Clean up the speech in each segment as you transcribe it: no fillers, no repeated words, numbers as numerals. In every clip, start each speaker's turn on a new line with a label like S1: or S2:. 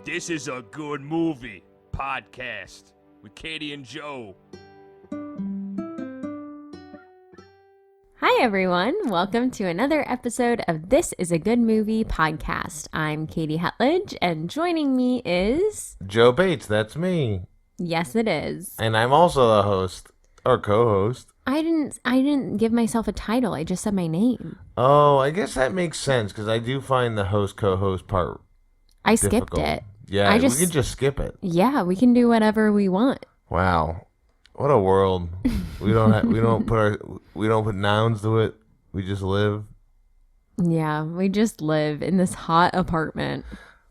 S1: This is a good movie podcast with Katie and Joe.
S2: Hi, everyone. Welcome to another episode of This is a Good Movie podcast. I'm Katie Hutledge, and joining me is...
S3: Joe Bates, that's me.
S2: Yes, it is.
S3: And I'm also the host, or co-host.
S2: I didn't give myself a title. I just said my name.
S3: Oh, I guess that makes sense, because I do find the host-co-host part
S2: I
S3: difficult.
S2: skipped it.
S3: Yeah, we can just skip it.
S2: Yeah, we can do whatever we want.
S3: Wow. What a world. We don't put nouns to it. We just live.
S2: Yeah, we just live in this hot apartment.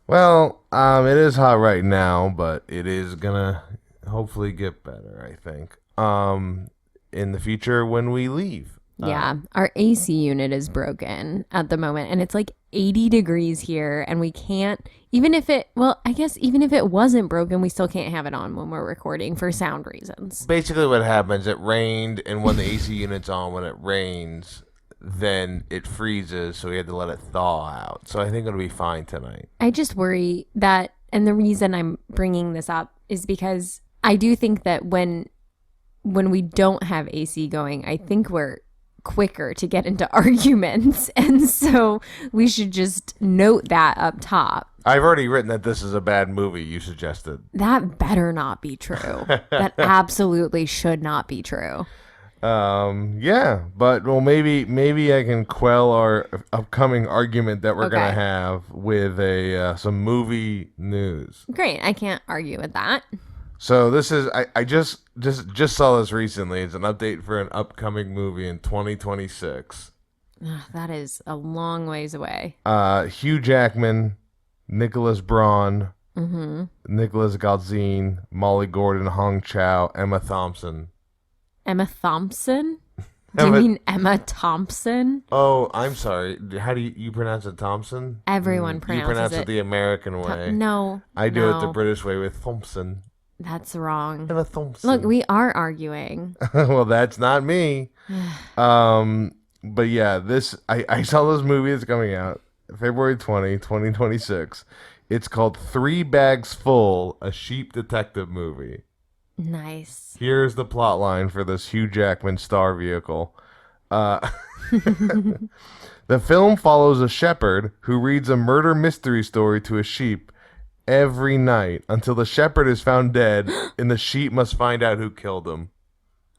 S3: Well, it is hot right now, but it is gonna hopefully get better, I think. In the future when we leave.
S2: Yeah, our AC unit is broken at the moment, and it's like 80 degrees here, and we can't, even if it wasn't broken, we still can't have it on when we're recording for sound reasons.
S3: Basically what happens, it rained, and when the AC unit's on, when it rains, then it freezes, so we had to let it thaw out. So I think it'll be fine tonight.
S2: I just worry that, and the reason I'm bringing this up is because I do think that when we don't have AC going, I think we're quicker to get into arguments, and so we should just note that up top.
S3: I've already written that this is a bad movie, you suggested.
S2: That better not be true. That absolutely should not be true.
S3: Yeah, but well, maybe I can quell our upcoming argument that we're gonna have with some movie news.
S2: Great, I can't argue with that.
S3: So this is I just saw this recently. It's an update for an upcoming movie in 2026.
S2: That is a long ways away.
S3: Hugh Jackman, Nicholas Braun, Nicholas Galzine, Molly Gordon, Hong Chow, Emma Thompson.
S2: Emma Thompson? Do you mean Emma Thompson?
S3: Oh, I'm sorry. How do you pronounce it? Thompson?
S2: Everyone pronounces it.
S3: You pronounce it the American way.
S2: No.
S3: I do it the British way with Thompson.
S2: That's wrong.
S3: Emma Thompson.
S2: Look, we are arguing.
S3: Well, that's not me. But yeah, I saw this movie that's coming out February 2026. It's called 3 Bags Full, a sheep detective movie.
S2: Nice.
S3: Here's the plot line for this Hugh Jackman star vehicle. The film follows a shepherd who reads a murder mystery story to a sheep every night until the shepherd is found dead and the sheep must find out who killed him.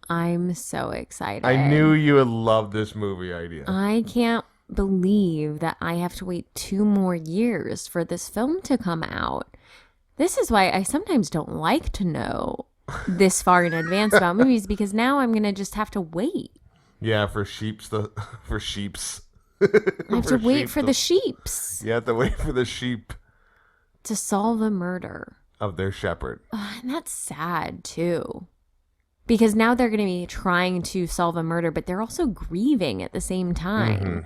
S2: I'm so excited.
S3: I knew you would love this movie idea.
S2: I can't believe that I have to wait 2 more years for this film to come out. This is why I sometimes don't like to know this far in advance about movies, because now I'm going to just have to wait.
S3: Yeah, for sheeps.
S2: I have to wait for the sheeps.
S3: You have to wait for the sheep
S2: to solve a murder
S3: of their shepherd.
S2: And that's sad too, because now they're going to be trying to solve a murder, but they're also grieving at the same time.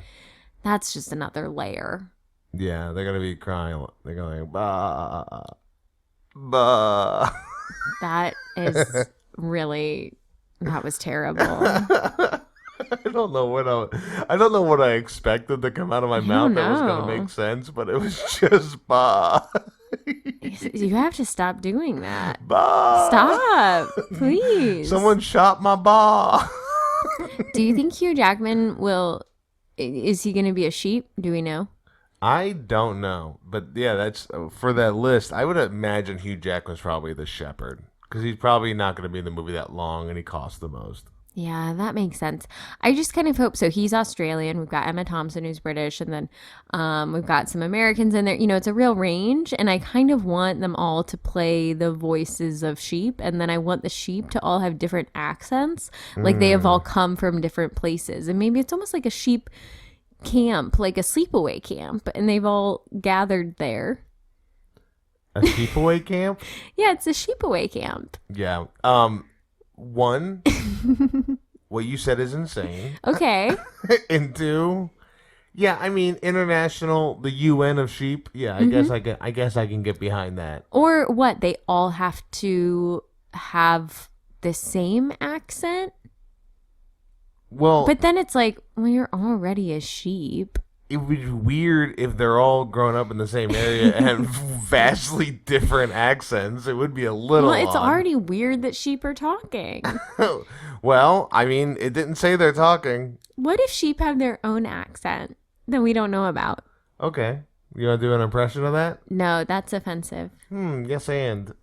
S2: That's just another layer.
S3: Yeah, they're going to be crying. They're going bah, bah.
S2: That is really, that was terrible.
S3: I don't know what I expected to come out of my mouth that was going to make sense, but it was just bah.
S2: You have to stop doing that.
S3: Bah.
S2: Stop, please.
S3: Someone shot my bah.
S2: Do you think Hugh Jackman is he going to be a sheep? Do we know?
S3: I don't know, but yeah, that's for that list. I would imagine Hugh Jackman's probably the shepherd, because he's probably not going to be in the movie that long, and he costs the most.
S2: Yeah, that makes sense. I just kind of hope so. He's Australian. We've got Emma Thompson, who's British, and then we've got some Americans in there. You know, it's a real range, and I kind of want them all to play the voices of sheep, and then I want the sheep to all have different accents, like they have all come from different places, and maybe it's almost like a sheep camp, like a sleepaway camp, and they've all gathered there.
S3: A sheepaway camp?
S2: Yeah, it's a sheepaway camp.
S3: Yeah. One, what you said is insane.
S2: Okay.
S3: And 2, yeah, I mean, the UN of sheep. Yeah, I guess I can get behind that.
S2: Or what? They all have to have the same accent?
S3: Well,
S2: but then it's like, well, you're already a sheep.
S3: it would be weird if they're all grown up in the same area and have vastly different accents. It would be a little
S2: Well, it's
S3: odd.
S2: already weird that sheep are talking.
S3: Well, I mean, it didn't say they're talking.
S2: What if sheep have their own accent that we don't know about?
S3: Okay. You want to do an impression of that?
S2: No, that's offensive.
S3: Yes, and.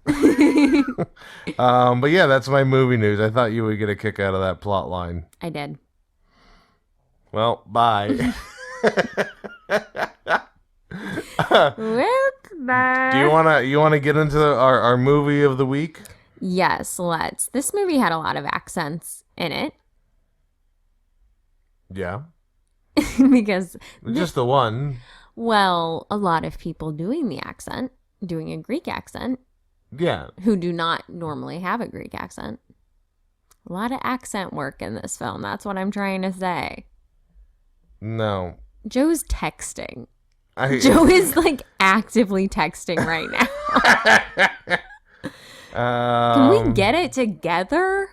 S3: But yeah, that's my movie news. I thought you would get a kick out of that plot line.
S2: I did.
S3: Well, bye.
S2: Well, bye.
S3: Do you wanna get into our movie of the week?
S2: Yes, let's. This movie had a lot of accents in it
S3: Yeah.
S2: because,
S3: Just the one.
S2: well, a lot of people doing a Greek accent,
S3: Yeah.
S2: who do not normally have a Greek accent. A lot of accent work in this film. That's what I'm trying to say.
S3: No.
S2: Joe's texting. Joe is like actively texting right now. Can we get it together?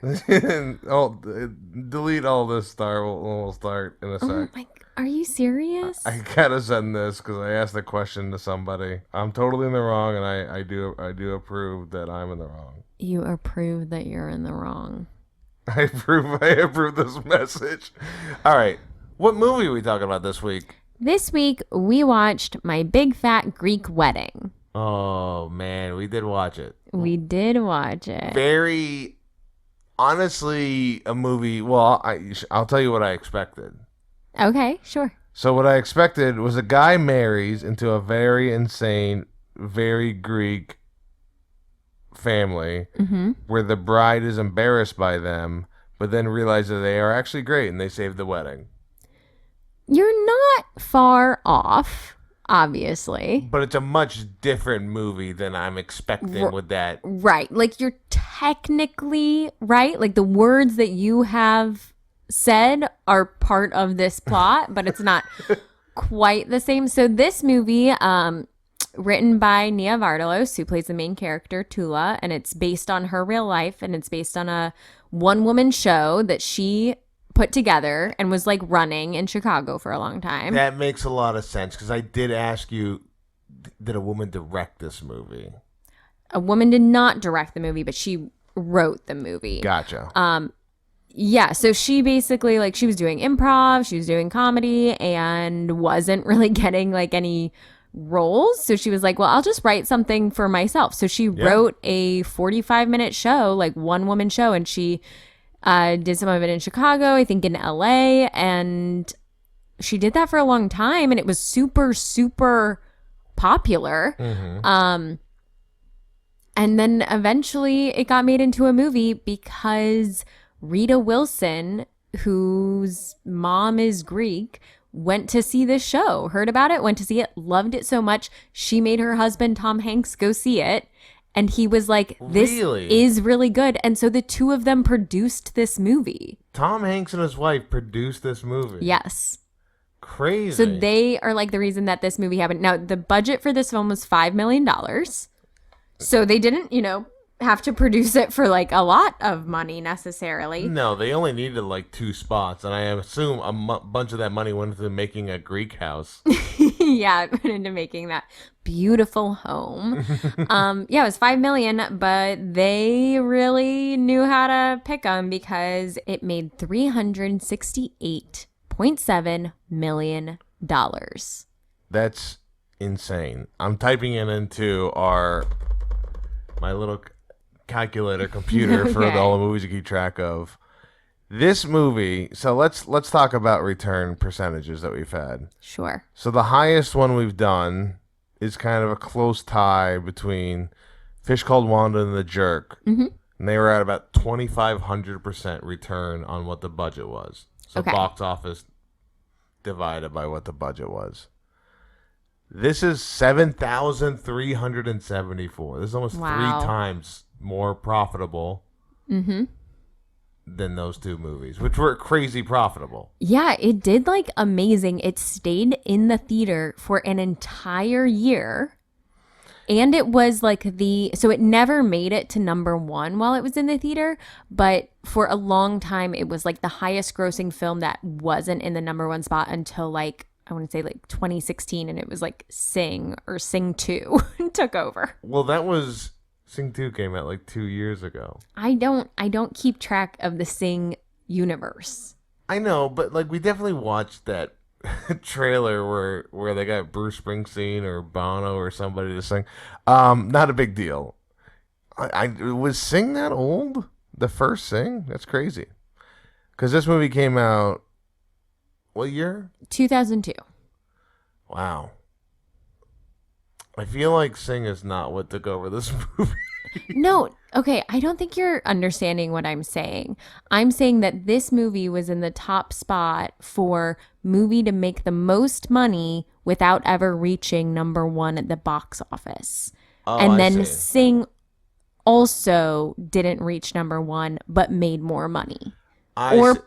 S3: Delete all this. We'll start in a
S2: Oh
S3: sec.
S2: my! Are you serious?
S3: I gotta send this because I asked a question to somebody. I'm totally in the wrong, and I do approve that I'm in the wrong.
S2: You approve that you're in the wrong.
S3: I approve this message. All right, what movie are we talking about this week?
S2: This week we watched My Big Fat Greek Wedding.
S3: Oh man, we did watch it.
S2: We did watch it.
S3: Very honestly, a movie. Well, I'll tell you what I expected.
S2: Okay, sure.
S3: So what I expected was a guy marries into a very insane, very Greek family where the bride is embarrassed by them, but then realizes they are actually great and they save the wedding.
S2: You're not far off, obviously.
S3: But it's a much different movie than I'm expecting with that.
S2: Right. Like, you're technically right. Like, the words that you have said are part of this plot, but it's not quite the same. So this movie, written by Nia Vardalos, who plays the main character, Tula, and it's based on her real life, and it's based on a one-woman show that she put together and was like running in Chicago for a long time.
S3: That makes a lot of sense because I did ask you, did a woman direct this movie?
S2: A woman did not direct the movie, but she wrote the movie.
S3: Gotcha.
S2: Yeah, so she basically, like, she was doing improv, she was doing comedy, and wasn't really getting like any roles. So she was like, well, I'll just write something for myself. So she wrote a 45-minute show, like one-woman show, and she did some of it in Chicago, I think in LA, and she did that for a long time, and it was super, super popular. And then eventually it got made into a movie because Rita Wilson, whose mom is Greek, went to see this show, heard about it, went to see it, loved it so much, she made her husband Tom Hanks go see it. And he was like, this is really good. And so the two of them produced this movie. Tom
S3: Hanks and his wife produced this movie.
S2: Yes.
S3: Crazy.
S2: So they are like the reason that this movie happened. Now, the budget for this film was $5 million. So they didn't, have to produce it for like a lot of money necessarily.
S3: No, they only needed like 2 spots. And I assume a bunch of that money went into making a Greek house.
S2: Yeah, it went into making that beautiful home. Yeah, it was $5 million, but they really knew how to pick them because it made $368.7 million.
S3: That's insane. I'm typing it into my little calculator computer for all the movies to keep track of. This movie, so let's talk about return percentages that we've had.
S2: Sure.
S3: So the highest one we've done is kind of a close tie between Fish Called Wanda and The Jerk. And they were at about 2,500% return on what the budget was. So box office divided by what the budget was. This is 7,374. This is almost 3 times more profitable than those 2 movies, which were crazy profitable.
S2: Yeah, it did like amazing. It stayed in the theater for an entire year. And it was like so it never made it to number 1 while it was in the theater, but for a long time it was like the highest grossing film that wasn't in the number 1 spot until like I want to say like 2016, and it was like Sing or Sing 2 took over.
S3: Well, that was Sing 2 came out like 2 years ago.
S2: I don't keep track of the Sing universe.
S3: I know, but like we definitely watched that trailer where they got Bruce Springsteen or Bono or somebody to sing. Not a big deal. I was Sing that old? The first Sing? That's crazy. Because this movie came out what year?
S2: 2002.
S3: Wow. I feel like Sing is not what took over this movie.
S2: No, okay, I don't think you're understanding what I'm saying. I'm saying that this movie was in the top spot for movie to make the most money without ever reaching number 1 at the box office.
S3: Oh,
S2: and
S3: I
S2: then
S3: see.
S2: Sing also didn't reach number 1 but made more money.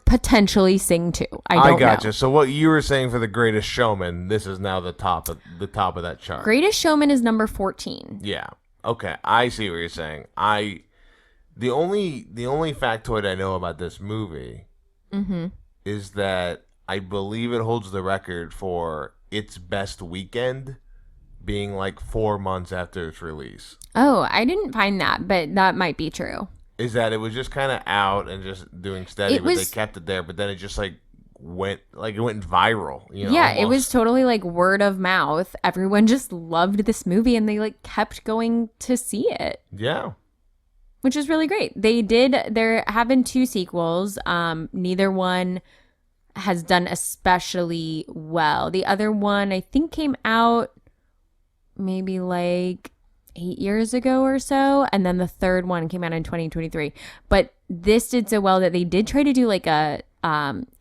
S2: Potentially Sing 2. I don't
S3: gotcha.
S2: know.
S3: So what you were saying for The Greatest Showman, this is now the top of that chart.
S2: Greatest Showman is number 14.
S3: Yeah. Okay. I see what you're saying. The only factoid I know about this movie is that I believe it holds the record for its best weekend being like 4 months after its release.
S2: Oh, I didn't find that, but that might be true.
S3: Is that it was just kind of out and just doing steady, but they kept it there. But then it just like went viral. You know,
S2: yeah,
S3: almost.
S2: It was totally like word of mouth. Everyone just loved this movie, and they like kept going to see it.
S3: Yeah,
S2: which is really great. There have been 2 sequels. Neither one has done especially well. The other one I think came out maybe like 8 years ago or so, and then the third one came out in 2023. But this did so well that they did try to do like a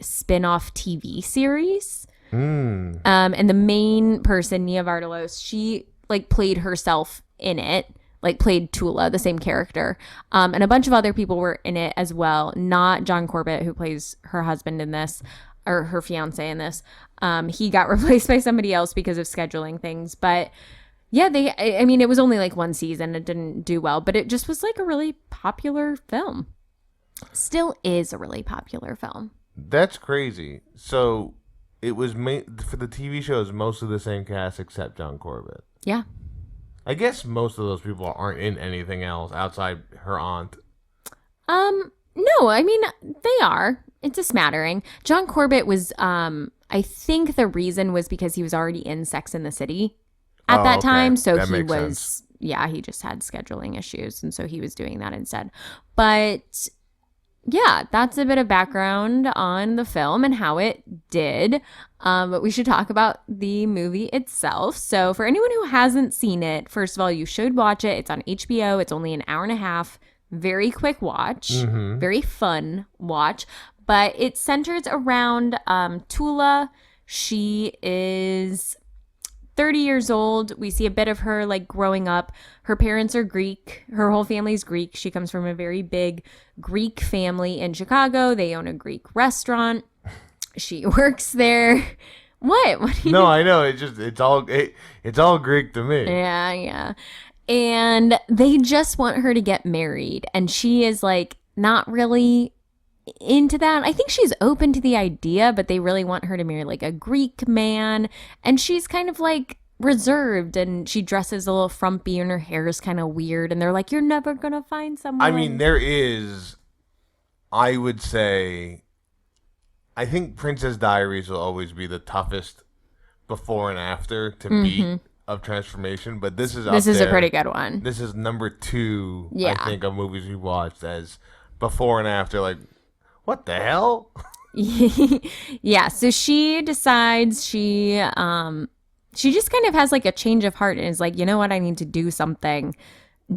S2: spin-off TV series. And the main person, Nia Vardalos, she like played herself in it, like played Tula, the same character. And a bunch of other people were in it as well. Not John Corbett, who plays her husband in this, or her fiance in this. He got replaced by somebody else because of scheduling things. But yeah, I mean, it was only like 1 season. It didn't do well, but it just was like a really popular film. Still is a really popular film.
S3: That's crazy. So it was made for the TV show is mostly the same cast except John Corbett.
S2: Yeah.
S3: I guess most of those people aren't in anything else outside her aunt.
S2: No, I mean, they are. It's a smattering. John Corbett was, I think the reason was because he was already in Sex and the City at that time. So
S3: that
S2: he
S3: makes
S2: was,
S3: sense.
S2: Yeah, he just had scheduling issues. And so he was doing that instead. But yeah, that's a bit of background on the film and how it did. But we should talk about the movie itself. So for anyone who hasn't seen it, first of all, you should watch it. It's on HBO. It's only an hour and a half. Very quick watch. Very fun watch. But it centers around Tula. She is 30 years old. We see a bit of her like growing up. Her parents are Greek. Her whole family's Greek. She comes from a very big Greek family in Chicago. They own a Greek restaurant. She works there. What? What do you
S3: I know. It's all Greek to me.
S2: Yeah. And they just want her to get married. And she is like not really into that. I think she's open to the idea, but they really want her to marry like a Greek man. And she's kind of like reserved, and she dresses a little frumpy, and her hair is kind of weird. And they're like, you're never going to find someone.
S3: I mean, I would say, I think Princess Diaries will always be the toughest before and after to beat of transformation, but this is
S2: a pretty good one.
S3: This is number 2,
S2: Yeah.
S3: I think, of movies we watched as before and after. Like, what the hell?
S2: Yeah, so she decides she just kind of has like a change of heart and is like, you know what, I need to do something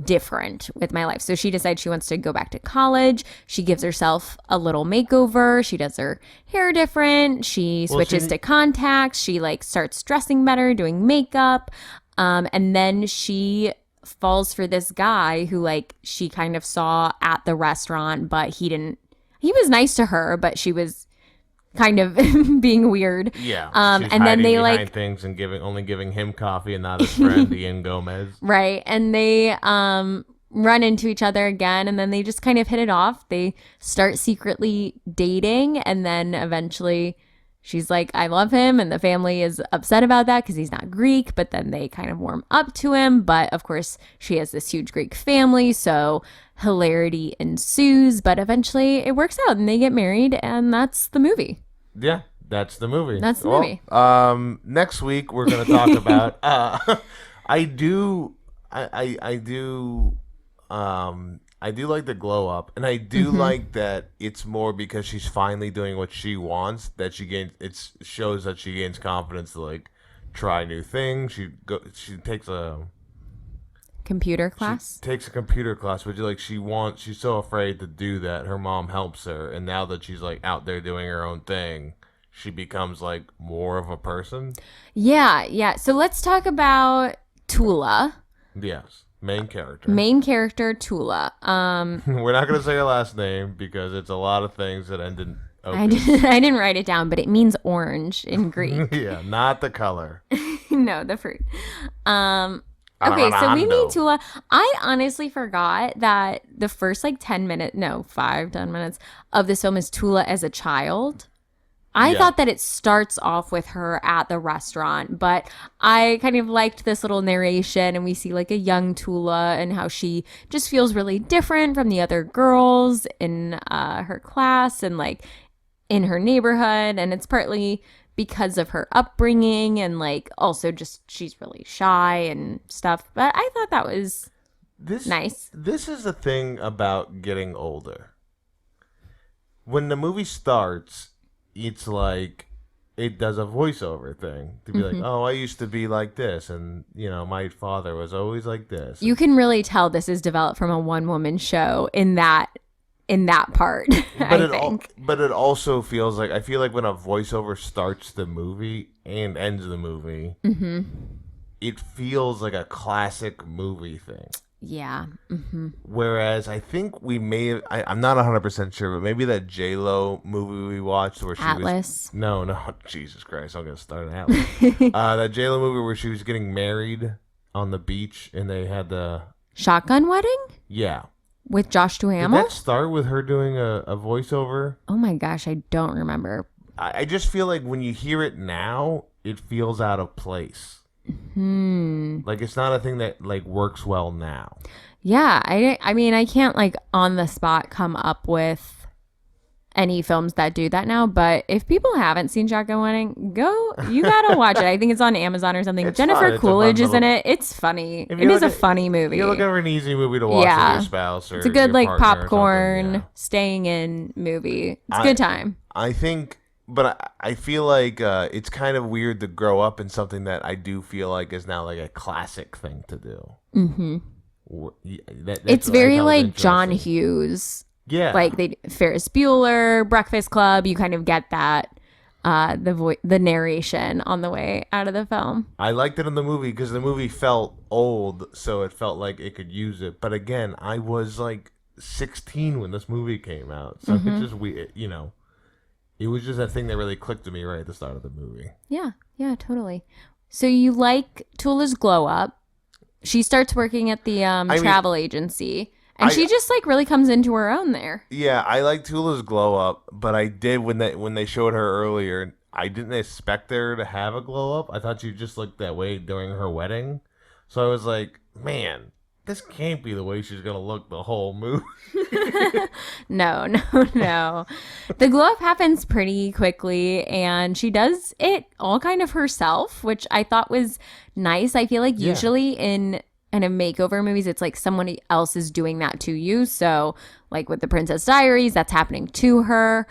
S2: different with my life. So she decides she wants to go back to college. She gives herself a little makeover. She does her hair different. She switches to contacts. She like starts dressing better, doing makeup. And then she falls for this guy who like she kind of saw at the restaurant, but he was nice to her, but she was kind of being weird.
S3: Yeah.
S2: And then they like
S3: things and only giving him coffee and not his friend Ian Gomez.
S2: Right. And they run into each other again, and then they just kind of hit it off. They start secretly dating, and then eventually she's like, I love him. And the family is upset about that because he's not Greek. But then they kind of warm up to him. But of course, she has this huge Greek family. So hilarity ensues. But eventually it works out and they get married. And that's the movie.
S3: Yeah, that's the movie.
S2: That's the movie.
S3: Next week, we're going to talk about. I do like the glow up, and I do like that it's more because she's finally doing what she wants that she gains. It shows that she gains confidence to like try new things. She takes a
S2: Computer class.
S3: She takes a computer class, but she's so afraid to do that. Her mom helps her, and now that she's like out there doing her own thing, she becomes like more of a person.
S2: Yeah. So let's talk about Tula.
S3: Yes. Main character Tula. We're not going to say her last name because it's a lot of things that end in
S2: I didn't write it down, but it means orange in Greek.
S3: Yeah, not the color.
S2: No, the fruit. Okay, so we meet Tula. I honestly forgot that the first 10 minutes of this film is Tula as a child. I thought that it starts off with her at the restaurant, but I kind of liked this little narration, and we see a young Tula and how she just feels really different from the other girls in her class and in her neighborhood, and it's partly because of her upbringing and also just she's really shy and stuff. But I thought that was nice.
S3: This is the thing about getting older. When the movie starts, it's it does a voiceover thing to be oh, I used to be like this, and my father was always like this.
S2: You can really tell this is developed from a one-woman show in that part.
S3: But it also feels I feel like when a voiceover starts the movie and ends the movie, it feels like a classic movie thing.
S2: Yeah.
S3: Whereas I think we may have, I'm not 100% sure, but maybe that J-Lo movie we watched where she
S2: Atlas.
S3: No, Jesus Christ, I'm going to start an Atlas. That J-Lo movie where she was getting married on the beach and they had the...
S2: Shotgun Wedding?
S3: Yeah.
S2: With Josh Duhamel?
S3: Did that start with her doing a voiceover?
S2: Oh my gosh, I don't remember.
S3: I just feel like when you hear it now, it feels out of place. It's not a thing that works well now.
S2: Yeah, I mean I can't on the spot come up with any films that do that now, but if people haven't seen Shotgun Wedding, you gotta watch it. I think it's on Amazon or something. Jennifer Coolidge is in it. It's funny. It is a funny movie.
S3: You're looking for an easy movie to watch with your spouse or
S2: it's a good
S3: your
S2: popcorn staying in movie. It's a good time.
S3: I think. But I feel like it's kind of weird to grow up in something that I do feel like is now a classic thing to do.
S2: It's very John Hughes.
S3: Yeah.
S2: Ferris Bueller, Breakfast Club. You kind of get that, the narration on the way out of the film.
S3: I liked it in the movie because the movie felt old, so it felt like it could use it. But again, I was 16 when this movie came out. So it's just weird, It was just that thing that really clicked to me right at the start of the movie.
S2: Yeah, totally. So you like Tula's glow up. She starts working at the travel agency. And she just really comes into her own there.
S3: Yeah, I like Tula's glow up, but I did when they showed her earlier, I didn't expect her to have a glow up. I thought she just looked that way during her wedding. So I was like, man, this can't be the way she's going to look the whole movie.
S2: No. The glow up happens pretty quickly, and she does it all kind of herself, which I thought was nice. I feel usually in kind of makeover movies, it's someone else is doing that to you. So with the Princess Diaries, that's happening to her.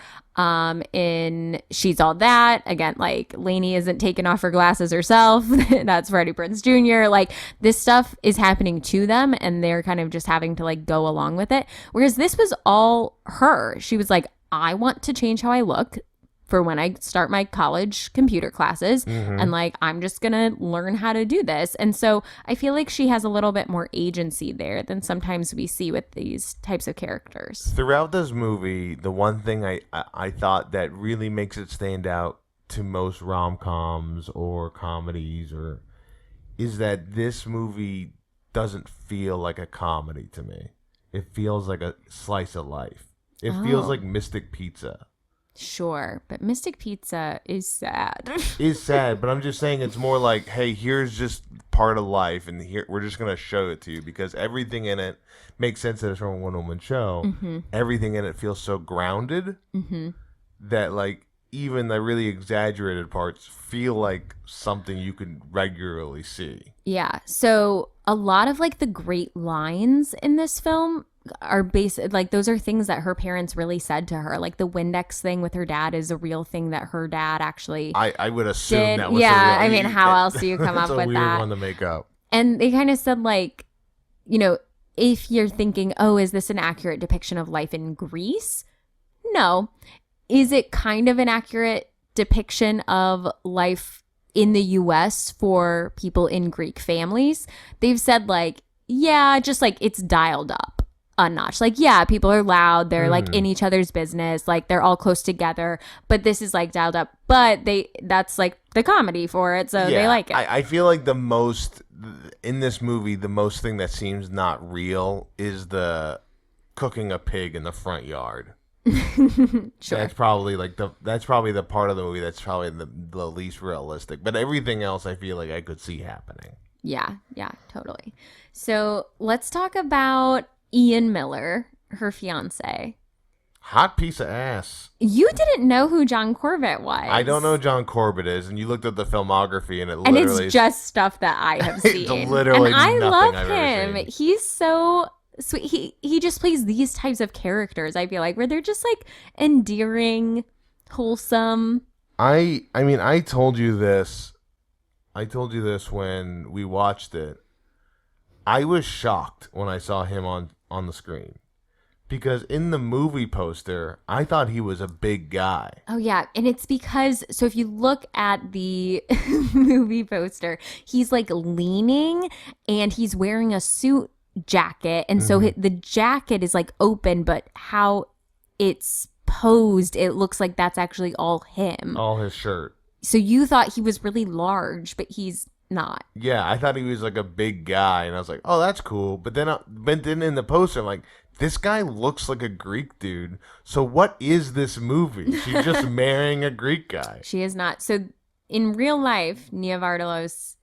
S2: In She's All That, again, Lainey isn't taking off her glasses herself. That's Freddie Prinze Jr. This stuff is happening to them, and they're kind of just having to go along with it. Whereas this was all her. She was I want to change how I look for when I start my college computer classes, and I'm just gonna learn how to do this. And so I feel she has a little bit more agency there than sometimes we see with these types of characters.
S3: Throughout this movie, the one thing I thought that really makes it stand out to most rom-coms or comedies is that this movie doesn't feel like a comedy to me. It feels like a slice of life. It feels like Mystic Pizza.
S2: Sure, but Mystic Pizza is sad.
S3: Is sad, but I'm just saying it's more like, hey, here's just part of life, and here we're just gonna show it to you because everything in it makes sense that it's from a one-woman show.
S2: Mm-hmm.
S3: Everything in it feels so grounded that like even the really exaggerated parts feel like something you could regularly see.
S2: Yeah. So a lot of like the great lines in this film are like those are things that her parents really said to her. Like the Windex thing with her dad is a real thing that her dad actually
S3: I would assume
S2: did.
S3: that was
S2: Yeah,
S3: the real,
S2: I mean, how else do you come up
S3: that's a
S2: with
S3: weird
S2: that?
S3: one to make up.
S2: And they kind of said like, you know, if you're thinking, oh, is this an accurate depiction of life in Greece? No. Is it kind of an accurate depiction of life in the US for people in Greek families? They've said like, yeah, just like it's dialed up a notch. Like, yeah, people are loud. They're like in each other's business. Like they're all close together, but this is like dialed up, but that's like the comedy for it. So they like it.
S3: I feel like the most in this movie, the most thing that seems not real is the cooking a pig in the front yard.
S2: Sure.
S3: That's probably the part of the movie that's probably the least realistic. But everything else, I feel like I could see happening.
S2: Yeah, totally. So let's talk about Ian Miller, her fiance.
S3: Hot piece of ass.
S2: You didn't know who John Corbett was.
S3: I don't know who John Corbett is, and you looked at the filmography, and
S2: and it's just stuff that I have seen.
S3: It's literally
S2: and I
S3: nothing
S2: love
S3: I've
S2: him.
S3: ever seen.
S2: He's so sweet. He just plays these types of characters, I feel like, where they're just like endearing, wholesome.
S3: I mean, I told you this when we watched it. I was shocked when I saw him on the screen. Because in the movie poster, I thought he was a big guy.
S2: Oh, yeah. And it's because, so if you look at the movie poster, he's like leaning and he's wearing a suit jacket. And so the jacket is like open, but how it's posed, it looks like that's actually all him.
S3: All his shirt.
S2: So you thought he was really large, but he's not.
S3: Yeah, I thought he was like a big guy. And I was like, oh, that's cool. But then in the poster, I'm like, this guy looks like a Greek dude. So what is this movie? She's just marrying a Greek guy.
S2: She is not. So in real life, Nia Vardalos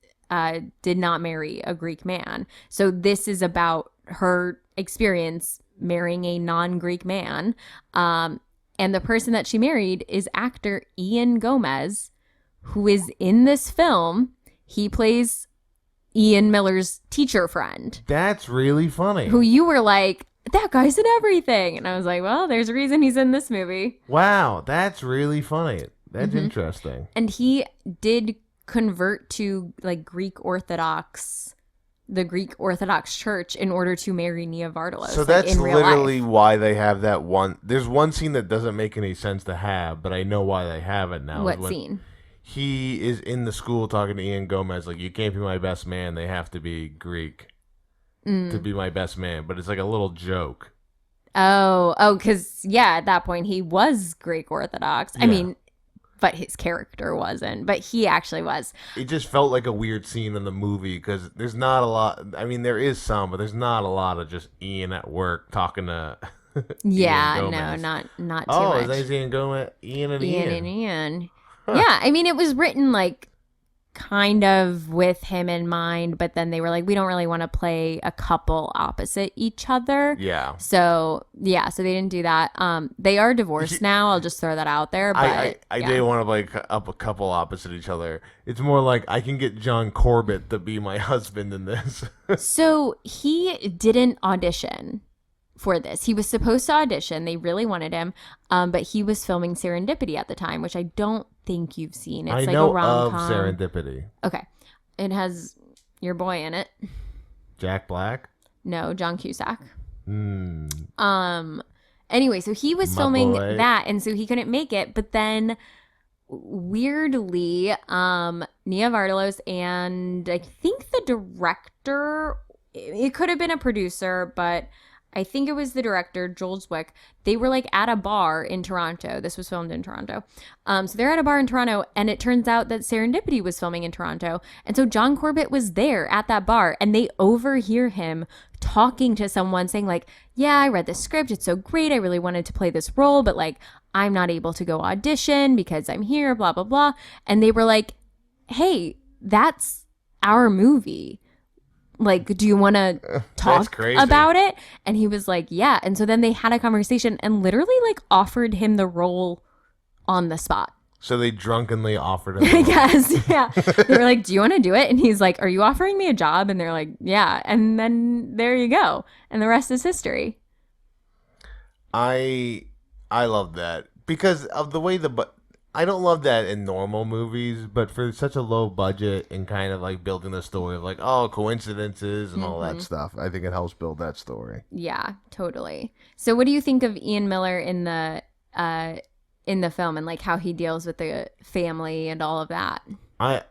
S2: did not marry a Greek man. So this is about her experience marrying a non-Greek man. And the person that she married is actor Ian Gomez, who is in this film. He plays Ian Miller's teacher friend.
S3: That's really funny.
S2: Who you were like, that guy's in everything. And I was like, well, there's a reason he's in this movie.
S3: Wow, that's really funny. That's interesting.
S2: And he did convert to like the Greek Orthodox Church in order to marry Nia Vardalos.
S3: So
S2: like,
S3: that's
S2: in real
S3: literally
S2: life.
S3: why they have that one. There's one scene that doesn't make any sense to have, but I know why they have it now.
S2: What scene?
S3: He is in the school talking to Ian Gomez, like, you can't be my best man. They have to be Greek to be my best man. But it's like a little joke.
S2: Oh, because, yeah, at that point he was Greek Orthodox.
S3: Yeah.
S2: I mean, but his character wasn't. But he actually was.
S3: It just felt like a weird scene in the movie because there's not a lot. I mean, there is some, but there's not a lot of just Ian at work talking to
S2: Yeah,
S3: Ian
S2: no,
S3: Gomez.
S2: not too
S3: Oh,
S2: much.
S3: is that Ian Gomez? Ian and
S2: Ian. Yeah, I mean, it was written like kind of with him in mind, but then they were like, we don't really want to play a couple opposite each other.
S3: Yeah.
S2: So they didn't do that. They are divorced now. I'll just throw that out there. But
S3: I did want to play up a couple opposite each other. It's more like I can get John Corbett to be my husband in this.
S2: So he didn't audition for this. He was supposed to audition. They really wanted him, but he was filming Serendipity at the time, which I don't think you've seen. It's
S3: I
S2: like
S3: know
S2: a rom-com.
S3: of Serendipity.
S2: Okay. It has your boy in it.
S3: Jack Black?
S2: No, John Cusack.
S3: Hmm.
S2: Anyway, so he was
S3: My
S2: filming
S3: boy.
S2: that, and so he couldn't make it. But then, weirdly, Nia Vardalos and I think the director, it could have been a producer, but I think it was the director, Joel Zwick. They were like at a bar in Toronto. This was filmed in Toronto. So they're at a bar in Toronto, and it turns out that Serendipity was filming in Toronto. And so John Corbett was there at that bar, and they overhear him talking to someone saying like, yeah, I read the script. It's so great. I really wanted to play this role, but like, I'm not able to go audition because I'm here, blah, blah, blah. And they were like, hey, that's our movie. Like, do you want to talk about it? And he was like, yeah. And so then they had a conversation and literally like offered him the role on the spot.
S3: So they drunkenly offered him.
S2: I guess, yeah. They were like, do you want to do it? And he's like, are you offering me a job? And they're like, yeah. And then there you go. And the rest is history.
S3: I love that because of the way I don't love that in normal movies, but for such a low budget and kind of like building the story of like, oh, coincidences and all that stuff, I think it helps build that story.
S2: Yeah, totally. So what do you think of Ian Miller in the film and like how he deals with the family and all of that?
S3: I'm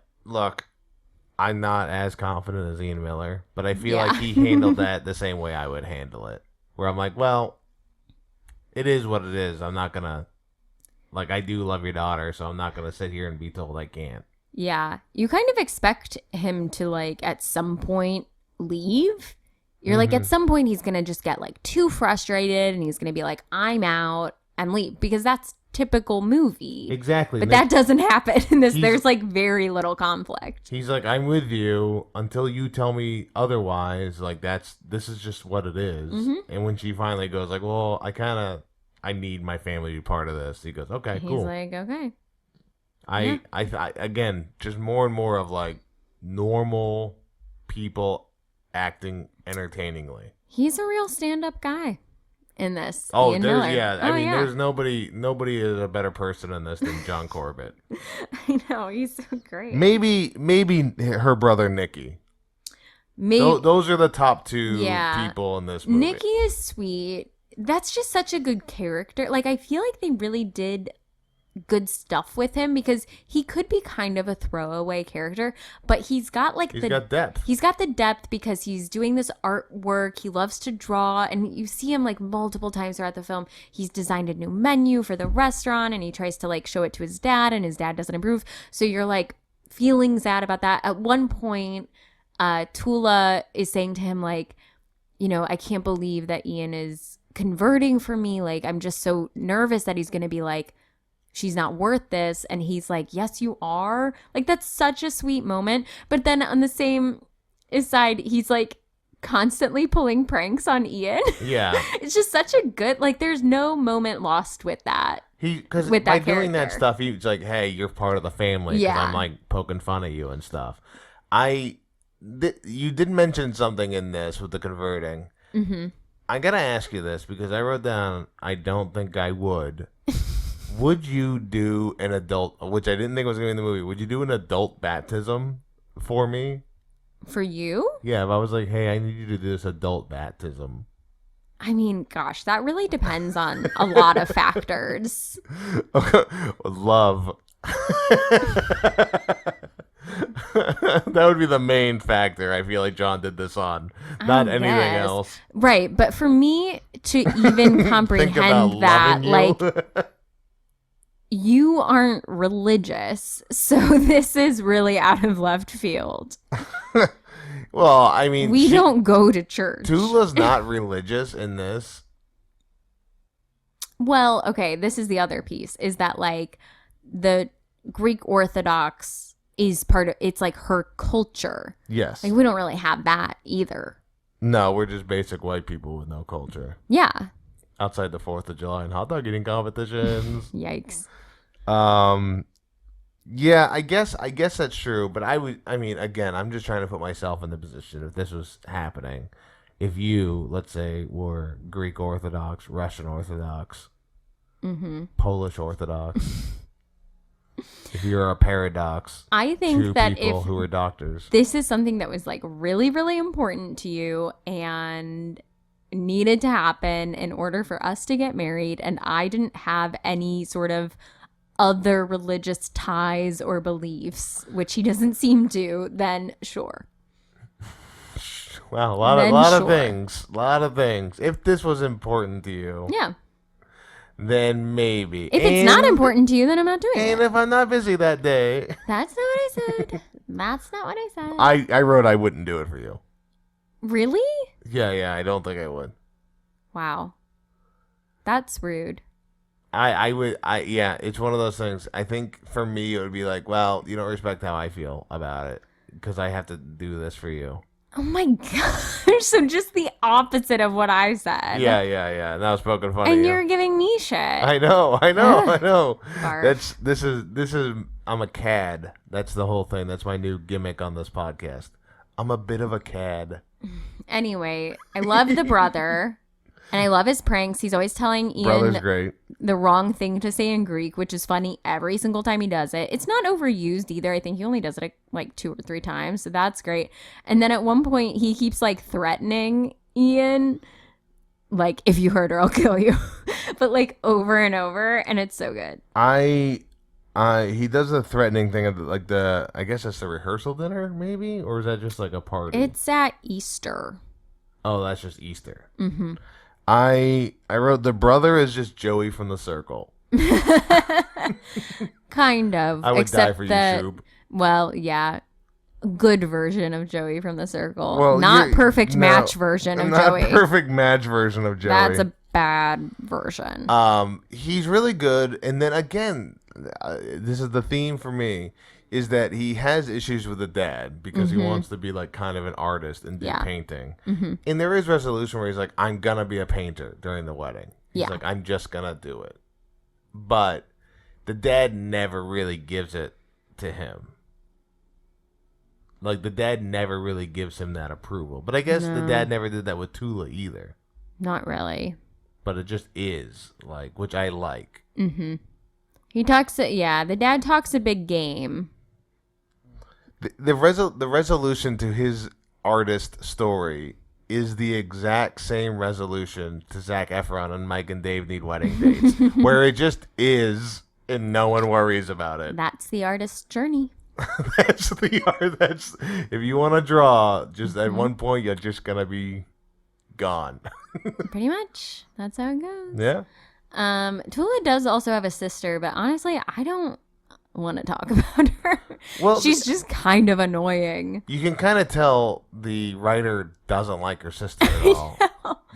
S3: not as confident as Ian Miller, but I feel like he handled that the same way I would handle it. Where I'm like, well, it is what it is. I'm not going to, like, I do love your daughter, so I'm not going to sit here and be told I can't.
S2: Yeah. You kind of expect him to, like, at some point leave. You're like, at some point he's going to just get, like, too frustrated and he's going to be like, I'm out and leave. Because that's typical movie.
S3: Exactly.
S2: But that doesn't happen in this. There's, like, very little conflict.
S3: He's like, I'm with you until you tell me otherwise. Like, this is just what it is. And when she finally goes, like, well, I need my family to be part of this. He goes, okay, cool.
S2: He's like, okay.
S3: I again, just more and more of like normal people acting entertainingly.
S2: He's a real stand-up guy in this.
S3: Oh,
S2: Ian
S3: there's
S2: Miller.
S3: there's nobody is a better person in this than John Corbett.
S2: I know, he's so great.
S3: Maybe her brother Nikki. Those are the top two people in this movie.
S2: Nikki is sweet. That's just such a good character. Like, I feel like they really did good stuff with him because he could be kind of a throwaway character, but he's got depth. He's got the depth because he's doing this artwork. He loves to draw, and you see him like multiple times throughout the film. He's designed a new menu for the restaurant, and he tries to like show it to his dad, and his dad doesn't approve. So you're like feeling sad about that. At one point, Tula is saying to him like, you know, I can't believe that Ian is converting for me. Like, I'm just so nervous that he's going to be like, she's not worth this. And he's like, yes, you are. Like, that's such a sweet moment. But then on the same side, he's like constantly pulling pranks on Ian.
S3: Yeah.
S2: It's just such a good, like, there's no moment lost with that.
S3: Because by doing that stuff, he's like, hey, you're part of the family. Yeah. I'm like poking fun at you and stuff. You did mention something in this with the converting.
S2: Mm-hmm.
S3: I gotta ask you this because I wrote down, I don't think I would. Would you do an adult, which I didn't think was going to be in the movie, would you do an adult baptism for me?
S2: For you?
S3: Yeah, if I was like, hey, I need you to do this adult baptism.
S2: I mean, gosh, that really depends on a lot of factors.
S3: Love. That would be the main factor I feel like John did this on, not anything else.
S2: Right, but for me to even comprehend that, like, you aren't religious, so this is really out of left field.
S3: Well, I mean,
S2: we don't go to church.
S3: Tula's not religious in this.
S2: Well, okay, this is the other piece, is that, like, the Greek Orthodox is part of, it's like her culture.
S3: Yes.
S2: Like, we don't really have that either.
S3: No, we're just basic white people with no culture.
S2: Yeah.
S3: Outside the 4th of July and hot dog eating competitions.
S2: Yikes.
S3: Yeah, I guess that's true, but I mean, again, I'm just trying to put myself in the position if this was happening. If you, let's say, were Greek Orthodox, Russian Orthodox, Polish Orthodox, if you're a paradox,
S2: I think that
S3: people
S2: if
S3: who are doctors,
S2: this is something that was like really, really important to you and needed to happen in order for us to get married, and I didn't have any sort of other religious ties or beliefs, which he doesn't seem to, then sure.
S3: Well, a lot of things. If this was important to you,
S2: yeah,
S3: then maybe.
S2: If it's not important to you, then I'm not doing it.
S3: And if I'm not busy that day,
S2: that's not what I said. I wrote
S3: I wouldn't do it for you.
S2: Really?
S3: Yeah, I don't think I would.
S2: Wow. That's rude.
S3: Yeah, it's one of those things. I think for me, it would be like, well, you don't respect how I feel about it because I have to do this for you.
S2: Oh my gosh. So just the opposite of what I said.
S3: Yeah. That was poking fun
S2: And
S3: at
S2: you're
S3: you.
S2: giving me shit.
S3: I know.
S2: Barf.
S3: This is I'm a cad. That's the whole thing. That's my new gimmick on this podcast. I'm a bit of a cad.
S2: Anyway, I love the brother. And I love his pranks. He's always telling
S3: Brother's
S2: Ian
S3: great.
S2: the wrong thing to say in Greek, which is funny every single time he does it. It's not overused either. I think he only does it like 2 or 3 times. So that's great. And then at one point, he keeps like threatening Ian, like, if you hurt her, I'll kill you. But like over and over. And it's so good.
S3: He does the threatening thing of like I guess that's the rehearsal dinner, maybe? Or is that just like a party?
S2: It's at Easter.
S3: Oh, that's just Easter.
S2: Mm-hmm.
S3: I wrote the brother is just Joey from The Circle.
S2: Kind of.
S3: I would
S2: except
S3: die for you,
S2: that,
S3: Shub.
S2: well, yeah. Good version of Joey from The Circle.
S3: Well,
S2: not perfect match version of
S3: not
S2: Joey.
S3: Perfect match version of Joey.
S2: That's a bad version.
S3: He's really good. And then again, this is the theme for me, is that he has issues with the dad because he wants to be like kind of an artist and do painting. Mm-hmm. And there is resolution where he's like, I'm going to be a painter during the wedding. He's like, I'm just going to do it. But the dad never really gives it to him. Like, the dad never really gives him that approval. But I guess the dad never did that with Tula either.
S2: Not really.
S3: But it just is, like, which I like.
S2: Mm-hmm. He talks, the dad talks a big game.
S3: The resolution to his artist story is the exact same resolution to Zac Efron and Mike and Dave Need Wedding Dates, where it just is and no one worries about it.
S2: That's the artist's journey.
S3: That's if you want to draw, just at one point you're just gonna be gone.
S2: Pretty much. That's how it goes.
S3: Yeah.
S2: Tula does also have a sister, but honestly, I don't want to talk about her.
S3: Well,
S2: she's just kind of annoying.
S3: You can kind of tell the writer doesn't like her sister at all.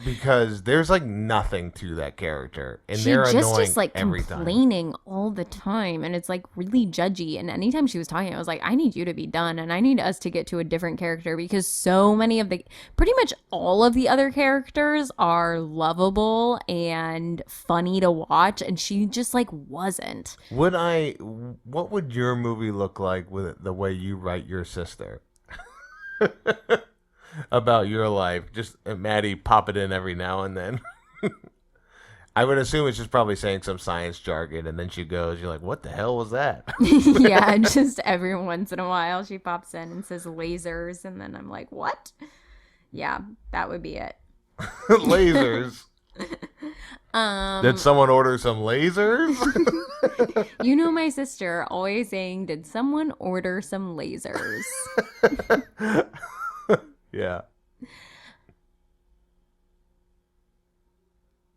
S3: Because there's like nothing to that character, and they're annoying
S2: is like
S3: every time.
S2: Complaining all the time, and it's like really judgy. And anytime she was talking, I was like, I need you to be done, and I need us to get to a different character because so many of pretty much all of the other characters are lovable and funny to watch, and she just like wasn't.
S3: What would your movie look like with the way you write your sister? About your life, just Maddie pop it in every now and then. I would assume it's just probably saying some science jargon, and then she goes, you're like, what the hell was that?
S2: Yeah, just every once in a while she pops in and says lasers, and then I'm like, what? Yeah, that would be it.
S3: Lasers. Did someone order some lasers?
S2: You know my sister always saying, did someone order some lasers?
S3: Yeah.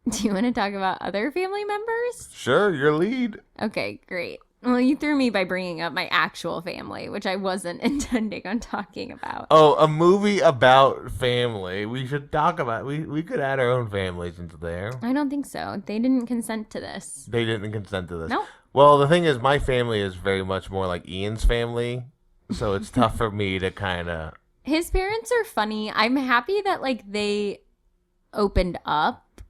S2: Do you want to talk about other family members?
S3: Sure, your lead.
S2: Okay, great. Well, you threw me by bringing up my actual family, which I wasn't intending on talking about.
S3: Oh, a movie about family. We should talk about. We could add our own families into there.
S2: I don't think so. They didn't consent to this.
S3: They didn't consent to this.
S2: Nope.
S3: Well, the thing is, my family is very much more like Ian's family, so it's tough for me to kind of.
S2: His parents are funny. I'm happy that like they opened up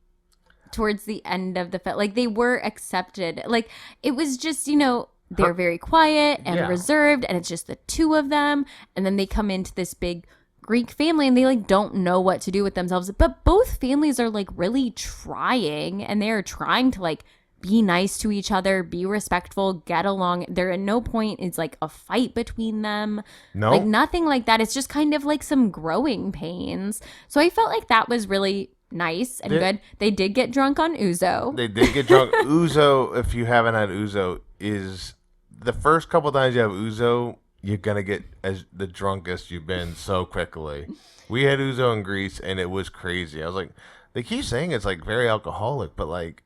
S2: towards the end of the film. Like they were accepted. Like it was just, they're very quiet and reserved, and it's just the two of them. And then they come into this big Greek family and they like don't know what to do with themselves. But both families are like really trying, and they are trying to like be nice to each other, be respectful, get along. There at no point is like a fight between them.
S3: No.
S2: Like nothing like that. It's just kind of like some growing pains. So I felt like that was really nice and good. They did get drunk on Ouzo.
S3: They did get drunk. Ouzo, if you haven't had Ouzo, is the first couple times you have Ouzo, you're going to get as the drunkest you've been so quickly. We had Ouzo in Greece and it was crazy. I was like, they keep saying it's like very alcoholic, but like,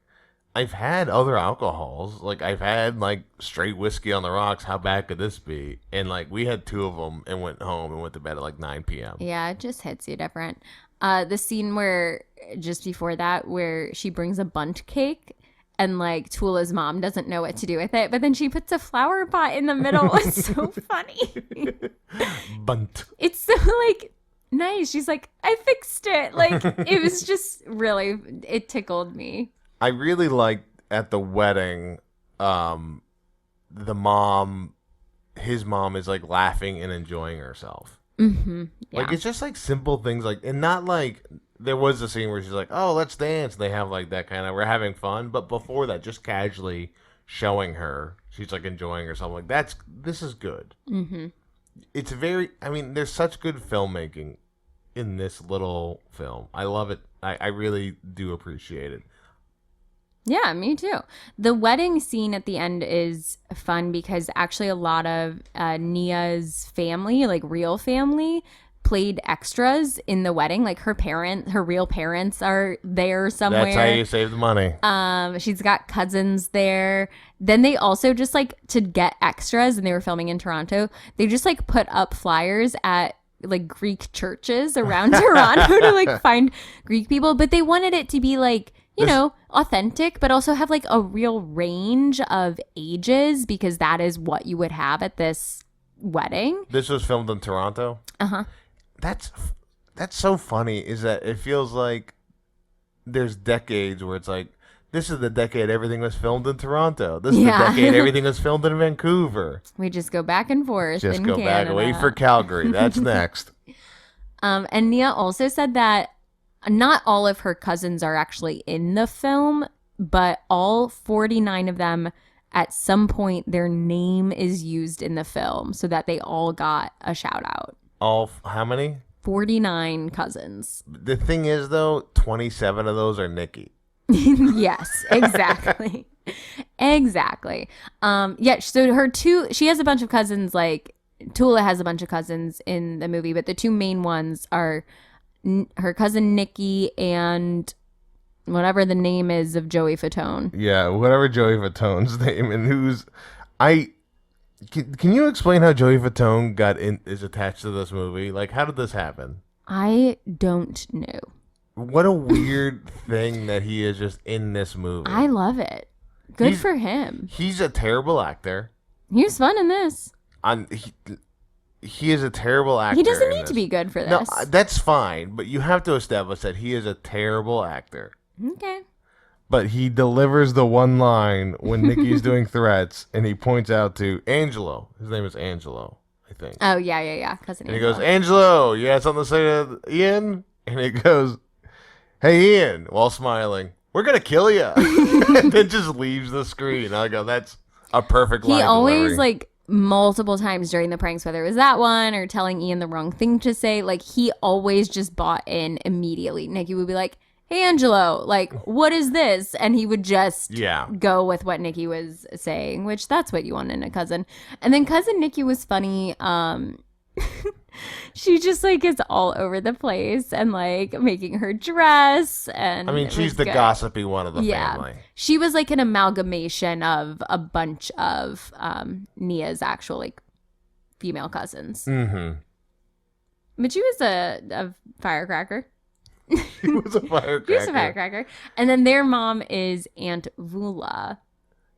S3: I've had other alcohols. Like, I've had, like, straight whiskey on the rocks. How bad could this be? And, like, we had 2 of them and went home and went to bed at, like, 9 p.m.
S2: Yeah, it just hits you different. The scene where, just before that, where she brings a bundt cake and, like, Tula's mom doesn't know what to do with it, but then she puts a flower pot in the middle. It's so funny.
S3: Bunt.
S2: It's so, like, nice. She's like, I fixed it. Like, it was just really, it tickled me.
S3: I really liked at the wedding, the mom, his mom is, like, laughing and enjoying herself.
S2: Mm-hmm. Yeah.
S3: Like, it's just, like, simple things, like, and not, like, there was a scene where she's like, oh, let's dance. And they have, like, that kind of, we're having fun. But before that, just casually showing her, she's, like, enjoying herself. Like, this is good.
S2: Mm-hmm.
S3: It's very, I mean, there's such good filmmaking in this little film. I love it. I really do appreciate it.
S2: Yeah, me too. The wedding scene at the end is fun because actually a lot of Nia's family, like real family, played extras in the wedding. Like her real parents are there somewhere.
S3: That's how you save the money.
S2: She's got cousins there. Then they also just like to get extras, and they were filming in Toronto. They just like put up flyers at like Greek churches around Toronto to like find Greek people, but they wanted it to be like, you know, authentic, but also have like a real range of ages because that is what you would have at this wedding.
S3: This was filmed in Toronto?
S2: Uh-huh.
S3: That's so funny, is that it feels like there's decades where it's like, this is the decade everything was filmed in Toronto. This is the decade everything was filmed in Vancouver.
S2: We just go back and forth.
S3: Just
S2: in
S3: go
S2: Canada.
S3: back, wait for Calgary. That's next.
S2: And Nia also said that not all of her cousins are actually in the film, but all 49 of them, at some point, their name is used in the film so that they all got a shout out.
S3: How many?
S2: 49 cousins.
S3: The thing is, though, 27 of those are Nikki.
S2: Yes, exactly. Exactly. Yeah, so she has a bunch of cousins, like Tula has a bunch of cousins in the movie, but the 2 main ones are her cousin Nikki and whatever the name is of Joey Fatone.
S3: Yeah, whatever Joey Fatone's name, and can you explain how Joey Fatone is attached to this movie? Like, how did this happen?
S2: I don't know.
S3: What a weird thing that he is just in this movie.
S2: I love it. Good for him.
S3: He's a terrible actor.
S2: He was fun in this.
S3: He is a terrible actor.
S2: He doesn't need to be good for this.
S3: No, that's fine, but you have to establish that he is a terrible actor.
S2: Okay.
S3: But he delivers the one line when Nikki's doing threats, and he points out to Angelo. His name is Angelo, I think.
S2: Oh, yeah. Cousin
S3: and
S2: Angelo.
S3: He goes, Angelo, you had something to say to Ian? And he goes, hey, Ian, while smiling, we're going to kill you. And then just leaves the screen. I go, that's a perfect line.
S2: He always, like, multiple times during the pranks, whether it was that one or telling Ian the wrong thing to say, like, he always just bought in immediately. Nikki would be like, hey, Angelo, like, what is this? And he would just go with what Nikki was saying, which that's what you want in a cousin. And then cousin Nikki was funny. She just, like, is all over the place and, like, making her dress. And
S3: I mean, she's the gossipy one of the family.
S2: She was, like, an amalgamation of a bunch of Nia's actual, like, female cousins.
S3: Mm-hmm.
S2: But she was a firecracker.
S3: She was a firecracker.
S2: She was a firecracker. And then their mom is Aunt Vula.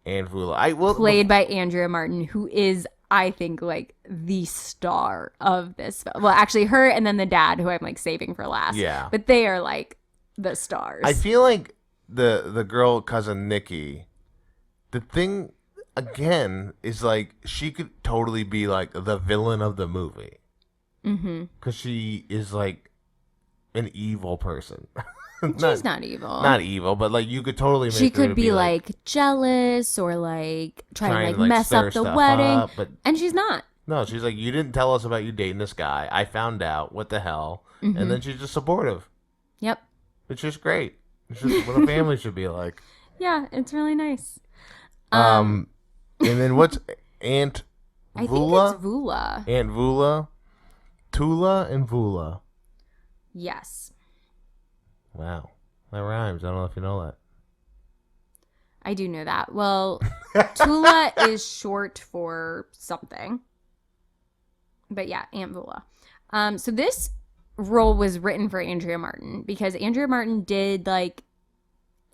S3: Aunt Vula.
S2: Played by Andrea Martin, who is, I think, like, the star of this film. Well, actually, her and then the dad, who I'm, like, saving for last.
S3: Yeah.
S2: But they are, like, the stars.
S3: I feel like the girl cousin Nikki, the thing, again, is, like, she could totally be, like, the villain of the movie.
S2: Mm-hmm.
S3: Because she is, like, an evil person.
S2: She's not evil.
S3: Not evil, but, like, you could totally make
S2: she
S3: her
S2: could
S3: to
S2: be like jealous or like trying to like mess
S3: stir
S2: up the
S3: stuff
S2: wedding,
S3: up, but
S2: and she's not.
S3: no, she's like, you didn't tell us about you dating this guy. I found out. What the hell? And then she's just supportive.
S2: Yep.
S3: It's just great. It's just what a family should be like.
S2: Yeah, it's really nice.
S3: And then what's Aunt Vula?
S2: I think it's Vula.
S3: Aunt Vula, Tula, and Vula.
S2: Yes.
S3: Wow, that rhymes. I don't know if you know that.
S2: I do know that. Well, Tula is short for something. But yeah, Aunt Vula. So this role was written for Andrea Martin because Andrea Martin did like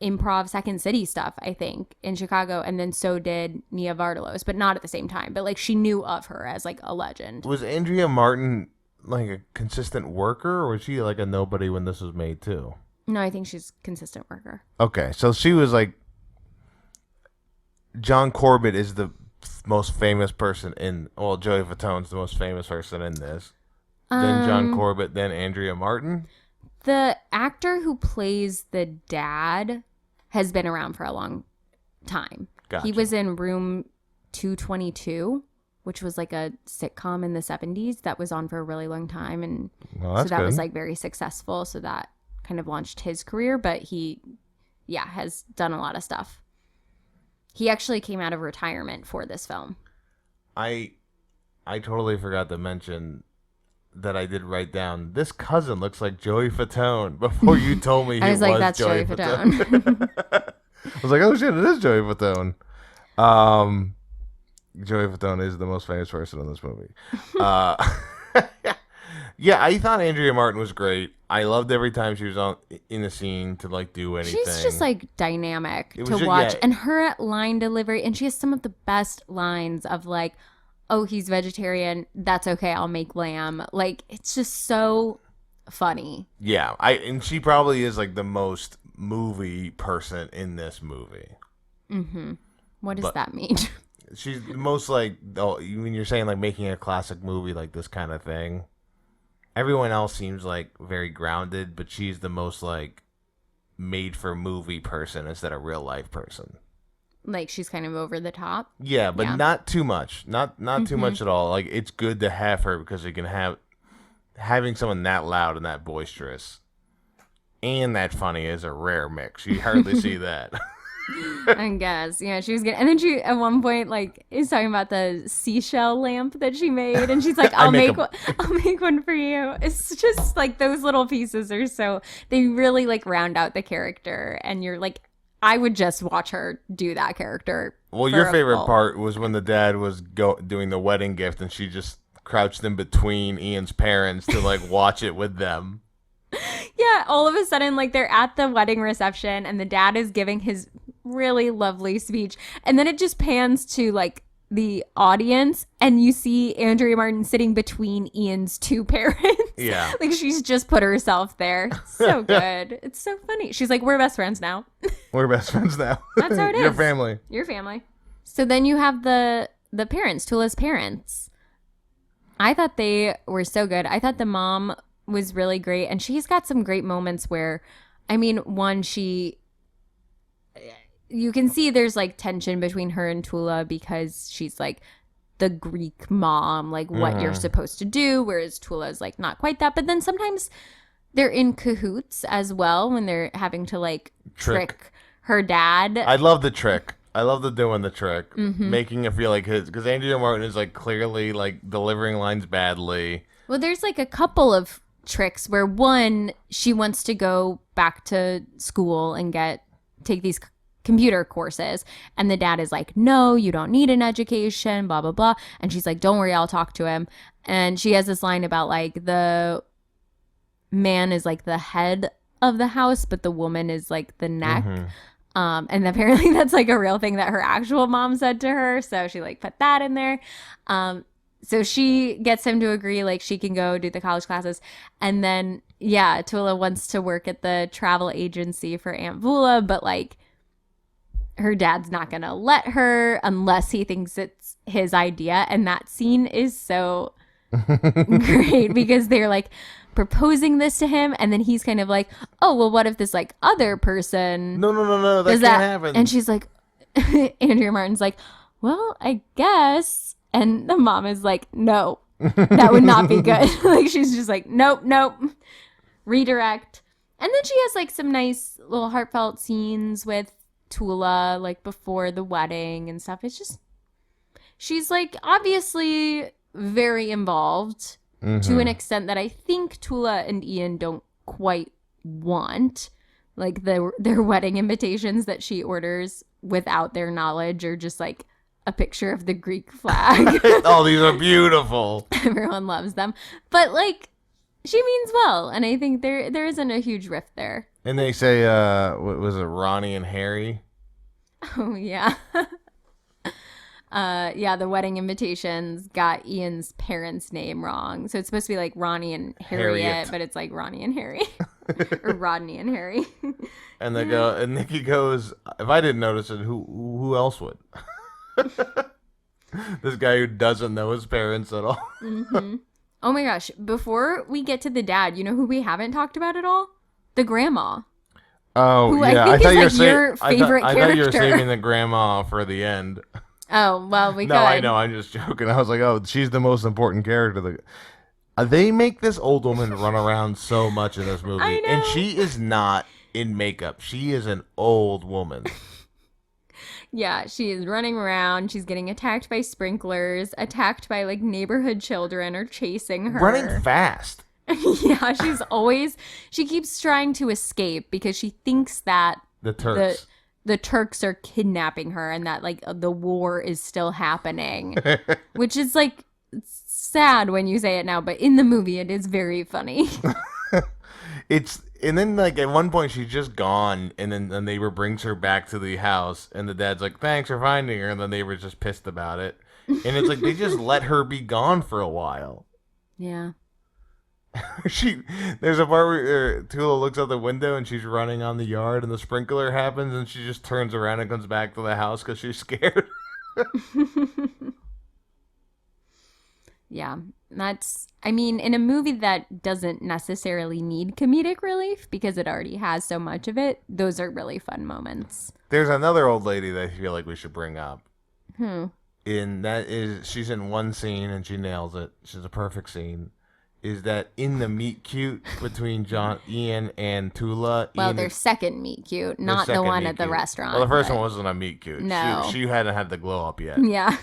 S2: improv Second City stuff, I think, in Chicago, and then so did Nia Vardalos, but not at the same time. But like she knew of her as like a legend.
S3: Was Andrea Martin like a consistent worker, or was she like a nobody when this was made too?
S2: No, I think she's a consistent worker.
S3: Okay, so she was like John Corbett is the most famous person in. Well, Joey Fatone's the most famous person in this. Then John Corbett, then Andrea Martin.
S2: The actor who plays the dad has been around for a long time.
S3: Gotcha.
S2: He was in Room 222, which was like a sitcom in the 70s that was on for a really long time. And
S3: well,
S2: so that
S3: good.
S2: was like very successful. So that kind of launched his career. But he, has done a lot of stuff. He actually came out of retirement for this film.
S3: I totally forgot to mention that I did write down, this cousin looks like Joey Fatone before you told me
S2: I was like, that's
S3: Joey
S2: Fatone.
S3: I was like, oh shit, it is Joey Fatone. Joey Fatone is the most famous person in this movie. Yeah, I thought Andrea Martin was great. I loved every time she was in the scene to like do anything.
S2: She's just like dynamic to
S3: just,
S2: watch.
S3: yeah.
S2: And her line delivery, and she has some of the best lines of like, oh, he's vegetarian. That's okay. I'll make lamb. Like, it's just so funny.
S3: Yeah, and she probably is like the most movie person in this movie.
S2: Mm-hmm. What does that mean?
S3: She's the most like, when you're saying like making a classic movie like this kind of thing, everyone else seems like very grounded, but she's the most like made for movie person instead of real life person.
S2: Like, she's kind of over the top.
S3: Yeah, but not too much. Not too much at all. Like, it's good to have her because you can having someone that loud and that boisterous and that funny is a rare mix. You hardly see that.
S2: I guess. Yeah, she was good. And then she, at one point, like, is talking about the seashell lamp that she made. And she's like, I'll make one for you. It's just, like, those little pieces are so, they really, like, round out the character. And you're, like, I would just watch her do that character.
S3: Well, your favorite part was when the dad was doing the wedding gift and she just crouched in between Ian's parents to, like, watch it with them.
S2: Yeah, all of a sudden, like, they're at the wedding reception and the dad is giving his really lovely speech. And then it just pans to, like, the audience and you see Andrea Martin sitting between Ian's two parents.
S3: Yeah.
S2: Like, she's just put herself there. So good. It's so funny. She's like, we're best friends now.
S3: We're best friends now.
S2: That's how it is.
S3: Your family.
S2: Your family. So then you have the parents, Tula's parents. I thought they were so good. I thought the mom was really great. And she's got some great moments where, I mean, one, you can see there's like tension between her and Tula because she's like the Greek mom, like what you're supposed to do, whereas Tula is like not quite that. But then sometimes they're in cahoots as well when they're having to like trick her dad.
S3: I love the trick. I love doing the trick, making it feel like his, because Andrea Martin is like clearly like delivering lines badly.
S2: Well, there's like a couple of tricks where one, she wants to go back to school and take these computer courses, and the dad is like, no, you don't need an education, blah blah blah, and she's like, don't worry, I'll talk to him. And she has this line about like the man is like the head of the house but the woman is like the neck. And apparently that's like a real thing that her actual mom said to her, so she like put that in there. So she gets him to agree like she can go do the college classes. And then Tula wants to work at the travel agency for Aunt Vula, but like her dad's not gonna let her unless he thinks it's his idea. And that scene is so great because they're like proposing this to him, and then he's kind of like, oh well, what if this like other person
S3: no that can't happen.
S2: And she's like, Andrea Martin's like, well, I guess. And the mom is like, no, that would not be good. Like, she's just like, nope, redirect. And then she has like some nice little heartfelt scenes with Tula, like before the wedding and stuff. It's just, she's like obviously very involved to an extent that I think Tula and Ian don't quite want, like their wedding invitations that she orders without their knowledge are just like a picture of the Greek flag.
S3: Oh, these are beautiful.
S2: Everyone loves them. But like she means well, and I think there isn't a huge rift there.
S3: And they say, what was it, Ronnie and Harry?
S2: Oh yeah. Yeah, the wedding invitations got Ian's parents' name wrong. So it's supposed to be like Ronnie and Harriet. But it's like Ronnie and Harry. Or Rodney and Harry.
S3: And they go, and Nikki goes, if I didn't notice it, who else would? This guy who doesn't know his parents at all.
S2: Mm-hmm. Oh my gosh. Before we get to the dad, you know who we haven't talked about at all? The grandma.
S3: Oh,
S2: who
S3: yeah.
S2: I think is like your favorite character.
S3: I thought you were saving the grandma for the end.
S2: Oh, well, we could.
S3: No, I know. I'm just joking. I was like, oh, she's the most important character. They make this old woman run around so much in this movie.
S2: I know.
S3: And she is not in makeup. She is an old woman.
S2: Yeah, she is running around. She's getting attacked by sprinklers, attacked by like neighborhood children or chasing her.
S3: Running fast.
S2: Yeah, she keeps trying to escape because she thinks that
S3: The Turks.
S2: The Turks are kidnapping her and that like the war is still happening, which is like sad when you say it now, but in the movie it is very funny.
S3: And then like at one point she's just gone, and then the neighbor brings her back to the house, and the dad's like, thanks for finding her, and the neighbor's just pissed about it. And it's like they just let her be gone for a while.
S2: Yeah.
S3: There's a part where Tula looks out the window and she's running on the yard, and the sprinkler happens, and she just turns around and comes back to the house because she's scared.
S2: Yeah, I mean, in a movie that doesn't necessarily need comedic relief because it already has so much of it, those are really fun moments.
S3: There's another old lady that I feel like we should bring up.
S2: And
S3: that is, she's in one scene and she nails it. She's a perfect scene. Is that in the meet cute between Ian and Tula?
S2: Well,
S3: Ian
S2: their second meet cute, not the one at the restaurant.
S3: Well, the first one wasn't a meet cute.
S2: No.
S3: She hadn't had the glow up yet.
S2: Yeah.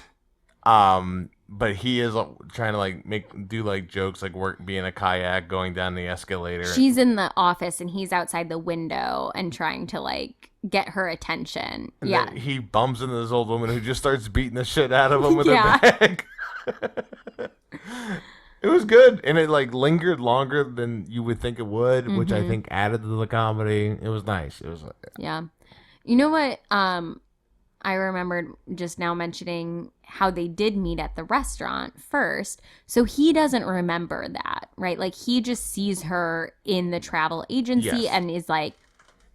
S3: But he is trying to like do like jokes, like being a kayak, going down the escalator.
S2: She's in the office and he's outside the window and trying to like get her attention.
S3: And
S2: yeah.
S3: then he bumps into this old woman who just starts beating the shit out of him with
S2: Yeah.
S3: her bag. It was good, and it like lingered longer than you would think it would, which I think added to the comedy. It was nice. It was
S2: yeah. You know what? I remembered just now mentioning how they did meet at the restaurant first. So he doesn't remember that, right? Like he just sees her in the travel agency and is like,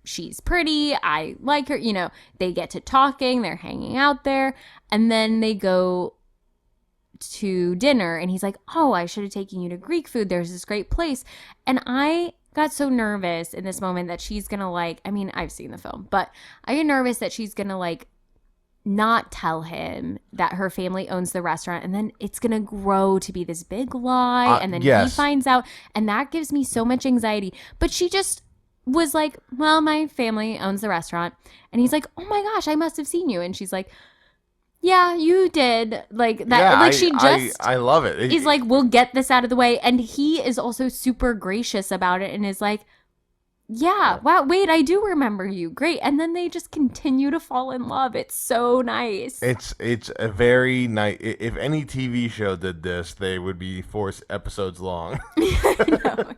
S2: she's pretty. I like her. You know, they get to talking. They're hanging out there. And then they go to dinner and he's like, oh, I should have taken you to Greek food. There's this great place. And I got so nervous in this moment that she's going to like, I mean, I've seen the film, but I get nervous that she's going to like not tell him that her family owns the restaurant, and then it's gonna grow to be this big lie, and then he finds out, and that gives me so much anxiety. But she just was like, well, my family owns the restaurant, and he's like, oh my gosh, I must have seen you, and she's like, yeah, you did. Like that.
S3: Yeah,
S2: like
S3: I love it.
S2: He's like, we'll get this out of the way, and he is also super gracious about it, and is like, yeah, wow, wait, I do remember you. Great. And then they just continue to fall in love. It's so nice.
S3: It's a very nice. If any TV show did this, they would be 4 episodes long.
S2: I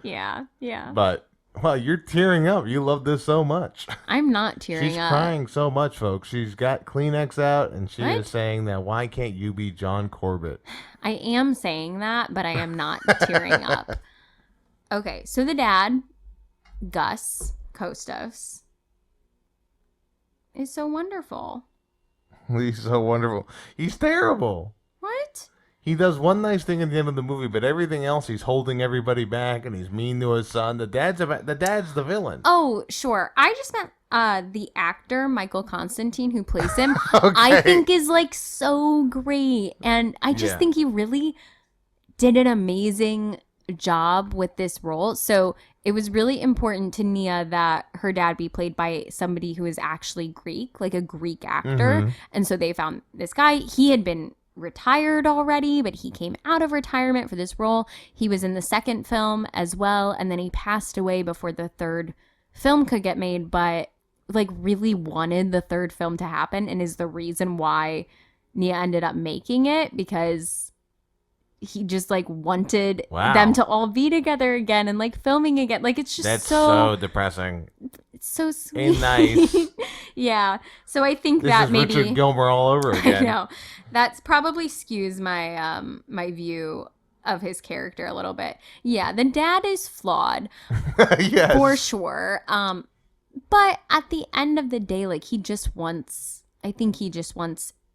S2: know. Yeah.
S3: But, well, you're tearing up. You love this so much.
S2: I'm not tearing
S3: She's
S2: up.
S3: crying so much, folks. She's got Kleenex out, and she is saying that, why can't you be John Corbett?
S2: I am saying that, but I am not tearing up. Okay, so the dad, Gus Kostos, is so wonderful.
S3: He's so wonderful. He's terrible.
S2: What?
S3: He does one nice thing at the end of the movie, but everything else, he's holding everybody back, and he's mean to his son. The dad's the villain.
S2: Oh, sure. I just meant the actor Michael Constantine who plays him.
S3: Okay.
S2: I think is like so great, and I just think he really did an amazing job with this role. So it was really important to Nia that her dad be played by somebody who is actually Greek, like a Greek actor. And so they found this guy. He had been retired already, but he came out of retirement for this role. He was in the second film as well, and then he passed away before the third film could get made, but like really wanted the third film to happen and is the reason why Nia ended up making it, because he just like wanted them to all be together again and like filming again. Like it's just
S3: That's so depressing.
S2: It's so sweet.
S3: And nice.
S2: Yeah. So I think
S3: This
S2: that
S3: is
S2: maybe
S3: Richard Gilmore all over again.
S2: I know. That's probably skews my my view of his character a little bit. Yeah, the dad is flawed.
S3: Yes.
S2: For sure. But at the end of the day, like he just wants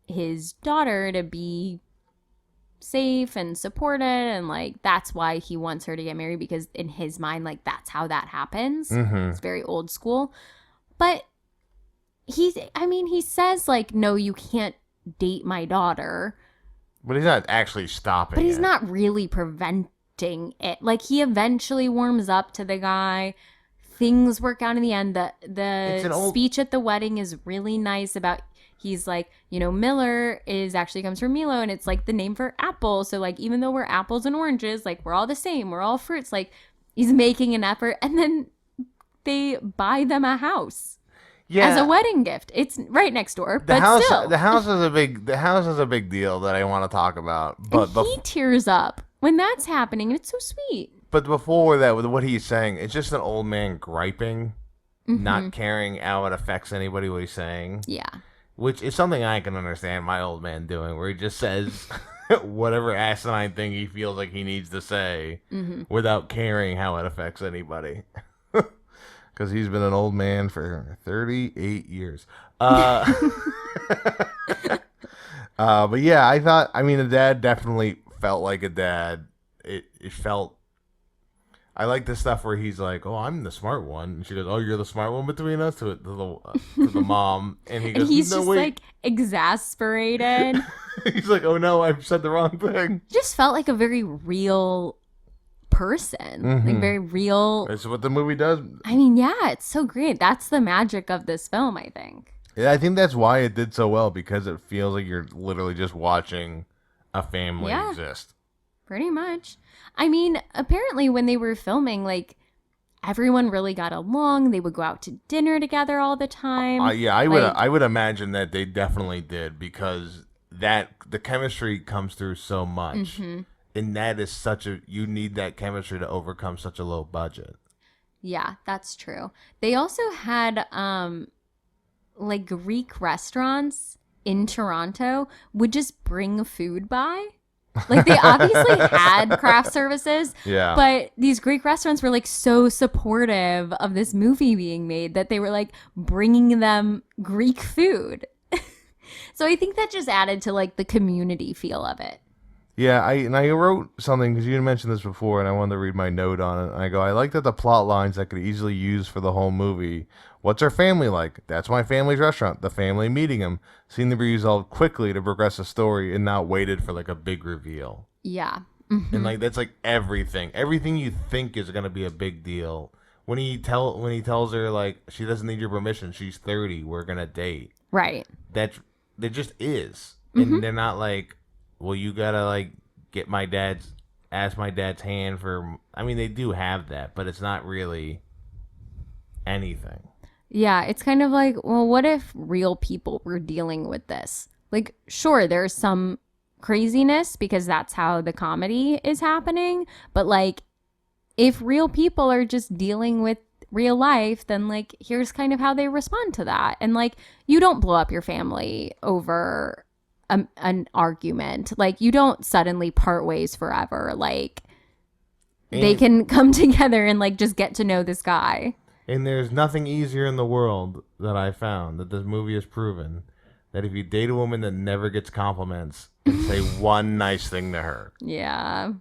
S2: his daughter to be safe and supported, and like that's why he wants her to get married, because in his mind, like that's how that happens. It's very old school. But he says like, no, you can't date my daughter.
S3: But he's not actually stopping
S2: But he's not really preventing it. Like he eventually warms up to the guy. Things work out in the end. The speech at the wedding is really nice about, he's like, you know, Miller actually comes from Milo, and it's like the name for apple. So like, even though we're apples and oranges, like we're all the same. We're all fruits. Like he's making an effort, and then they buy them a house. Yeah. As a wedding gift. It's right next door, still.
S3: The house is a big deal that I want to talk about. But
S2: and he tears up when that's happening, and it's so sweet.
S3: But before that, with what he's saying, it's just an old man griping, not caring how it affects anybody what he's saying.
S2: Yeah.
S3: Which is something I can understand my old man doing, where he just says whatever asinine thing he feels like he needs to say without caring how it affects anybody. Because he's been an old man for 38 years. But yeah, the dad definitely felt like a dad. It felt... I like the stuff where he's like, "Oh, I'm the smart one," and she goes, "Oh, you're the smart one between us," to the mom, and he goes,
S2: and he's
S3: no,
S2: just
S3: wait.
S2: like exasperated.
S3: He's like, "Oh no, I've said the wrong thing."
S2: Just felt like a very real person, like very real.
S3: That's what the movie does.
S2: I mean, yeah, it's so great. That's the magic of this film, I think.
S3: Yeah, I think that's why it did so well, because it feels like you're literally just watching a family exist.
S2: Pretty much. I mean, apparently when they were filming, like, everyone really got along. They would go out to dinner together all the time.
S3: I would imagine that they definitely did, because the chemistry comes through so much. And that is you need that chemistry to overcome such a low budget. Yeah,
S2: that's true. They also had, like, Greek restaurants in Toronto would just bring food by. Like, they obviously had craft services, but these Greek restaurants were like so supportive of this movie being made that they were like bringing them Greek food. So I think that just added to like the community feel of it.
S3: Yeah, I wrote something, because you mentioned this before, and I wanted to read my note on it. I go, I like that the plot lines that could easily use for the whole movie. What's our family like? That's my family's restaurant. The family meeting him seemed to be resolved quickly to progress the story and not waited for like a big reveal. Yeah. And like that's like everything you think is gonna be a big deal. When he tells her like she doesn't need your permission, she's 30, we're gonna date. Right. There just is, and they're not like, well, you gotta like ask my dad's hand for. I mean, they do have that, but it's not really anything. Yeah, it's kind of like, well, what if real people were dealing with this? Like, sure, there's some craziness because that's how the comedy is happening, but like, if real people are just dealing with real life, then like, here's kind of how they respond to that. And like, you don't blow up your family over an argument. Like, you don't suddenly part ways forever. Like, they can come together and like just get to know this guy. And there's nothing easier in the world that I found, that this movie has proven, that if you date a woman that never gets compliments and say one nice thing to her. Yeah.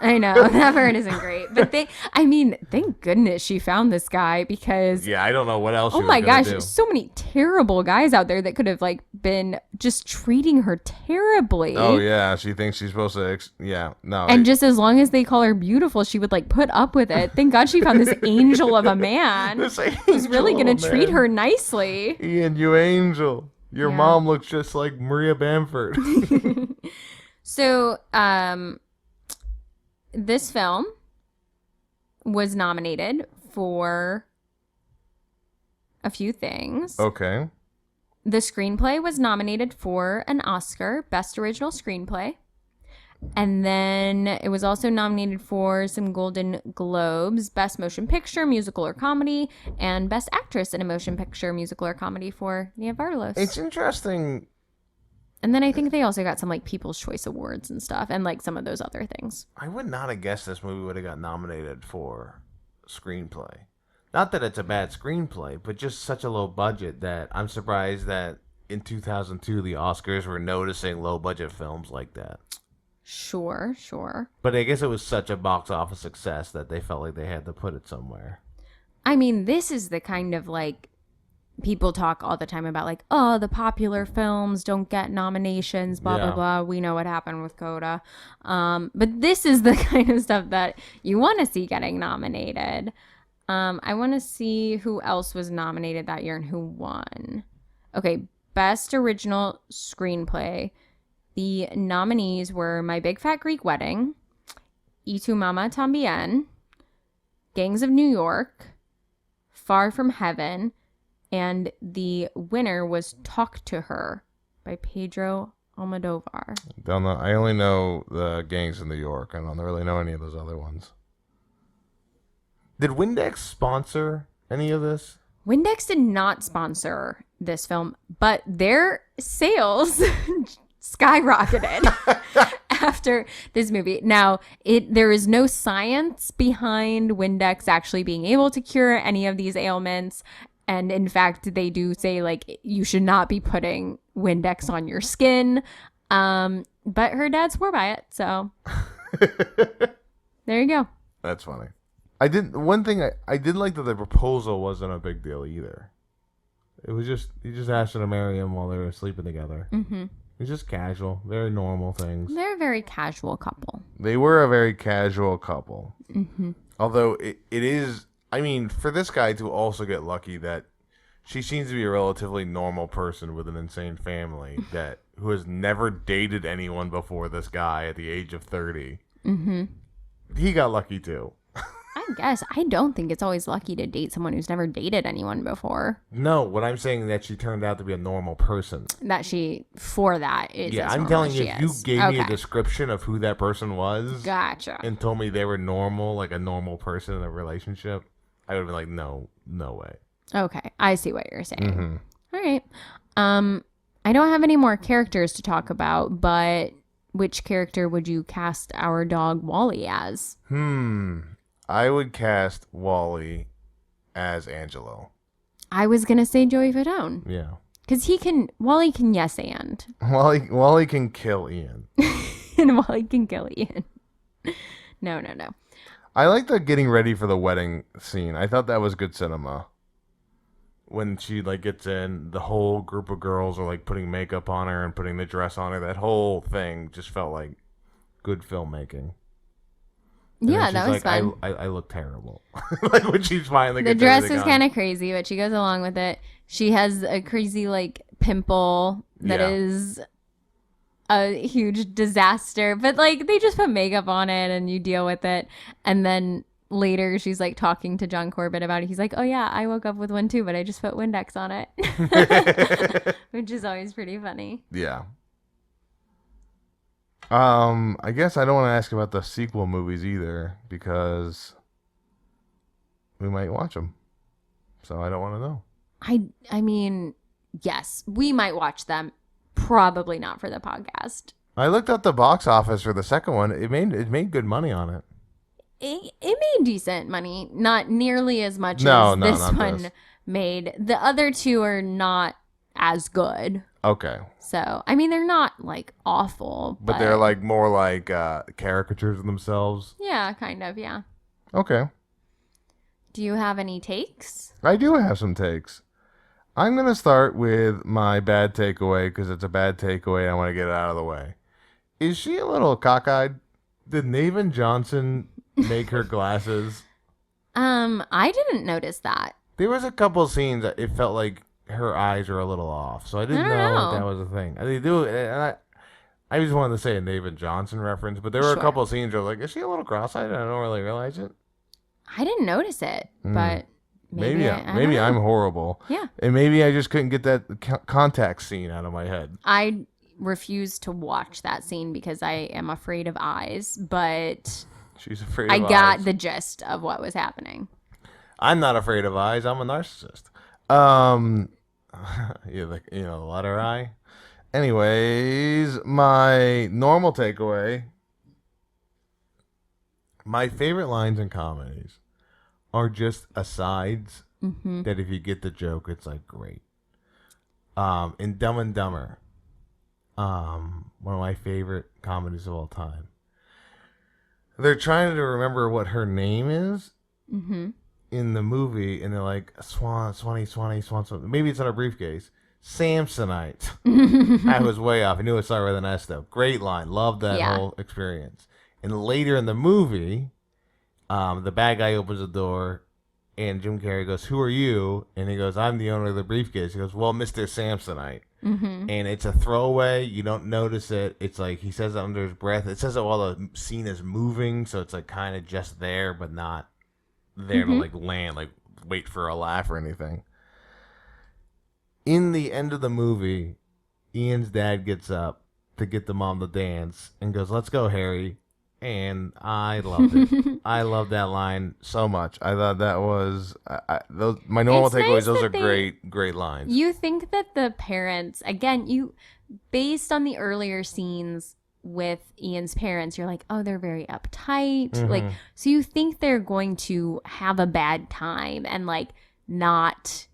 S3: I know, that part isn't great. But thank goodness she found this guy, because I don't know what else she was gonna do. Oh my gosh, there's so many terrible guys out there that could have like been just treating her terribly. Oh yeah, she thinks she's supposed to and just as long as they call her beautiful, she would like put up with it. Thank God she found this angel of a man who's really gonna treat her nicely. Ian, you angel. Your mom looks just like Maria Bamford. So, this film was nominated for
S2: a few things.
S3: Okay.
S2: The screenplay was nominated for an Oscar, Best Original Screenplay. And then it was also nominated for some Golden Globes, Best Motion Picture, Musical or Comedy, and Best Actress in a Motion Picture, Musical or Comedy for Nia Vardalos.
S3: It's interesting.
S2: And then I think they also got some like People's Choice Awards and stuff, and like some of those other things.
S3: I would not have guessed this movie would have got nominated for screenplay. Not that it's a bad screenplay, but just such a low budget that I'm surprised that in 2002 the Oscars were noticing low budget films like that.
S2: Sure.
S3: But I guess it was such a box office success that they felt like they had to put it somewhere.
S2: I mean, this is the kind of like people talk all the time about like, oh, the popular films don't get nominations, blah, blah, blah. We know what happened with Coda. But this is the kind of stuff that you want to see getting nominated. I want to see who else was nominated that year and who won. Okay, Best Original Screenplay. The nominees were My Big Fat Greek Wedding, Y Tu Mama Tambien, Gangs of New York, Far From Heaven, and the winner was Talk to Her by Pedro Almodovar.
S3: Don't know. I only know the Gangs of New York. I don't really know any of those other ones. Did Windex sponsor any of this?
S2: Windex did not sponsor this film, but their sales skyrocketed after this movie. Now, there is no science behind Windex actually being able to cure any of these ailments. And in fact, they do say like you should not be putting Windex on your skin. But her dad swore by it, so there you go.
S3: That's funny. I did like that the proposal wasn't a big deal either. It was just he just asked her to marry him while they were sleeping together. Mm-hmm. It's just casual, very normal things.
S2: They're a very casual couple.
S3: They were a very casual couple.
S2: Mm-hmm.
S3: Although it is, I mean, for this guy to also get lucky that she seems to be a relatively normal person with an insane family who has never dated anyone before this guy at the age of 30. Mm-hmm. He got lucky too.
S2: I guess. I don't think it's always lucky to date someone who's never dated anyone before.
S3: No, what I'm saying is that she turned out to be a normal person.
S2: That she, for that, is.
S3: Yeah, I'm telling you, if you gave me a description of who that person was.
S2: Gotcha.
S3: And told me they were normal, like a normal person in a relationship, I would have been like, no way.
S2: Okay, I see what you're saying. Mm-hmm. All right. I don't have any more characters to talk about, but which character would you cast our dog Wally as?
S3: I would cast Wally as Angelo.
S2: I was going to say Joey Fatone.
S3: Yeah.
S2: Because Wally can yes and.
S3: Wally can kill Ian.
S2: And Wally can kill Ian. No.
S3: I like the getting ready for the wedding scene. I thought that was good cinema. When she like gets in, the whole group of girls are like putting makeup on her and putting the dress on her. That whole thing just felt like good filmmaking. And
S2: yeah, that was
S3: like,
S2: fun.
S3: I look terrible. Like when she's finally
S2: the dress is kind of crazy, but she goes along with it. She has a crazy like pimple that is a huge disaster, but like they just put makeup on it and you deal with it. And then later she's like talking to John Corbett about it. He's like, oh yeah, I woke up with one too, but I just put Windex on it. Which is always pretty funny.
S3: Yeah. I guess I don't want to ask about the sequel movies either because we might watch them. So I don't want to know.
S2: I mean, yes, we might watch them. Probably not for the podcast.
S3: I looked up the box office for the second one. It made good money on it.
S2: It made decent money, not nearly as much as this one made. The other two are not as good.
S3: Okay.
S2: So, I mean, they're not like awful,
S3: but they're like more like caricatures of themselves.
S2: Yeah, kind of, yeah.
S3: Okay.
S2: Do you have any takes?
S3: I do have some takes. I'm going to start with my bad takeaway because it's a bad takeaway. I want to get it out of the way. Is she a little cockeyed? Did Naven Johnson make her glasses?
S2: I didn't notice that.
S3: There was a couple scenes that it felt like her eyes are a little off, so I didn't know that was a thing. They do, and I just wanted to say a Naven Johnson reference, but there were a couple of scenes where I was like, is she a little cross-eyed? I don't really realize it.
S2: I didn't notice it, but
S3: Maybe
S2: I don't
S3: maybe
S2: know.
S3: I'm horrible.
S2: Yeah.
S3: And maybe I just couldn't get that contact scene out of my head.
S2: I refuse to watch that scene because I am afraid of eyes, but
S3: She's afraid
S2: I
S3: of
S2: got
S3: eyes.
S2: the gist of what was happening.
S3: I'm not afraid of eyes. I'm a narcissist. The letter I. Anyways, my normal takeaway. My favorite lines in comedies are just asides that if you get the joke, it's like great. In Dumb and Dumber, one of my favorite comedies of all time. They're trying to remember what her name is in the movie, and they're like, Swan. Maybe it's on a briefcase. Samsonite. I was way off. I knew it started with an S, though. Great line. Loved that whole experience. And later in the movie, the bad guy opens the door, and Jim Carrey goes, "Who are you?" And he goes, "I'm the owner of the briefcase." He goes, "Well, Mr. Samsonite." And it's a throwaway. You don't notice it. It's like he says it under his breath. It says it while the scene is moving, so it's like kind of just there, but not there to like land, like wait for a laugh or anything. In the end of the movie, Ian's dad gets up to get the mom to dance and goes, "Let's go, Harry." And I loved it. I loved that line so much. I thought that was those my normal
S2: It's
S3: takeaways.
S2: nice
S3: Those
S2: that
S3: are great lines.
S2: You think that the parents, again, based on the earlier scenes with Ian's parents, you're like, oh, they're very uptight. Like, so you think they're going to have a bad time and like not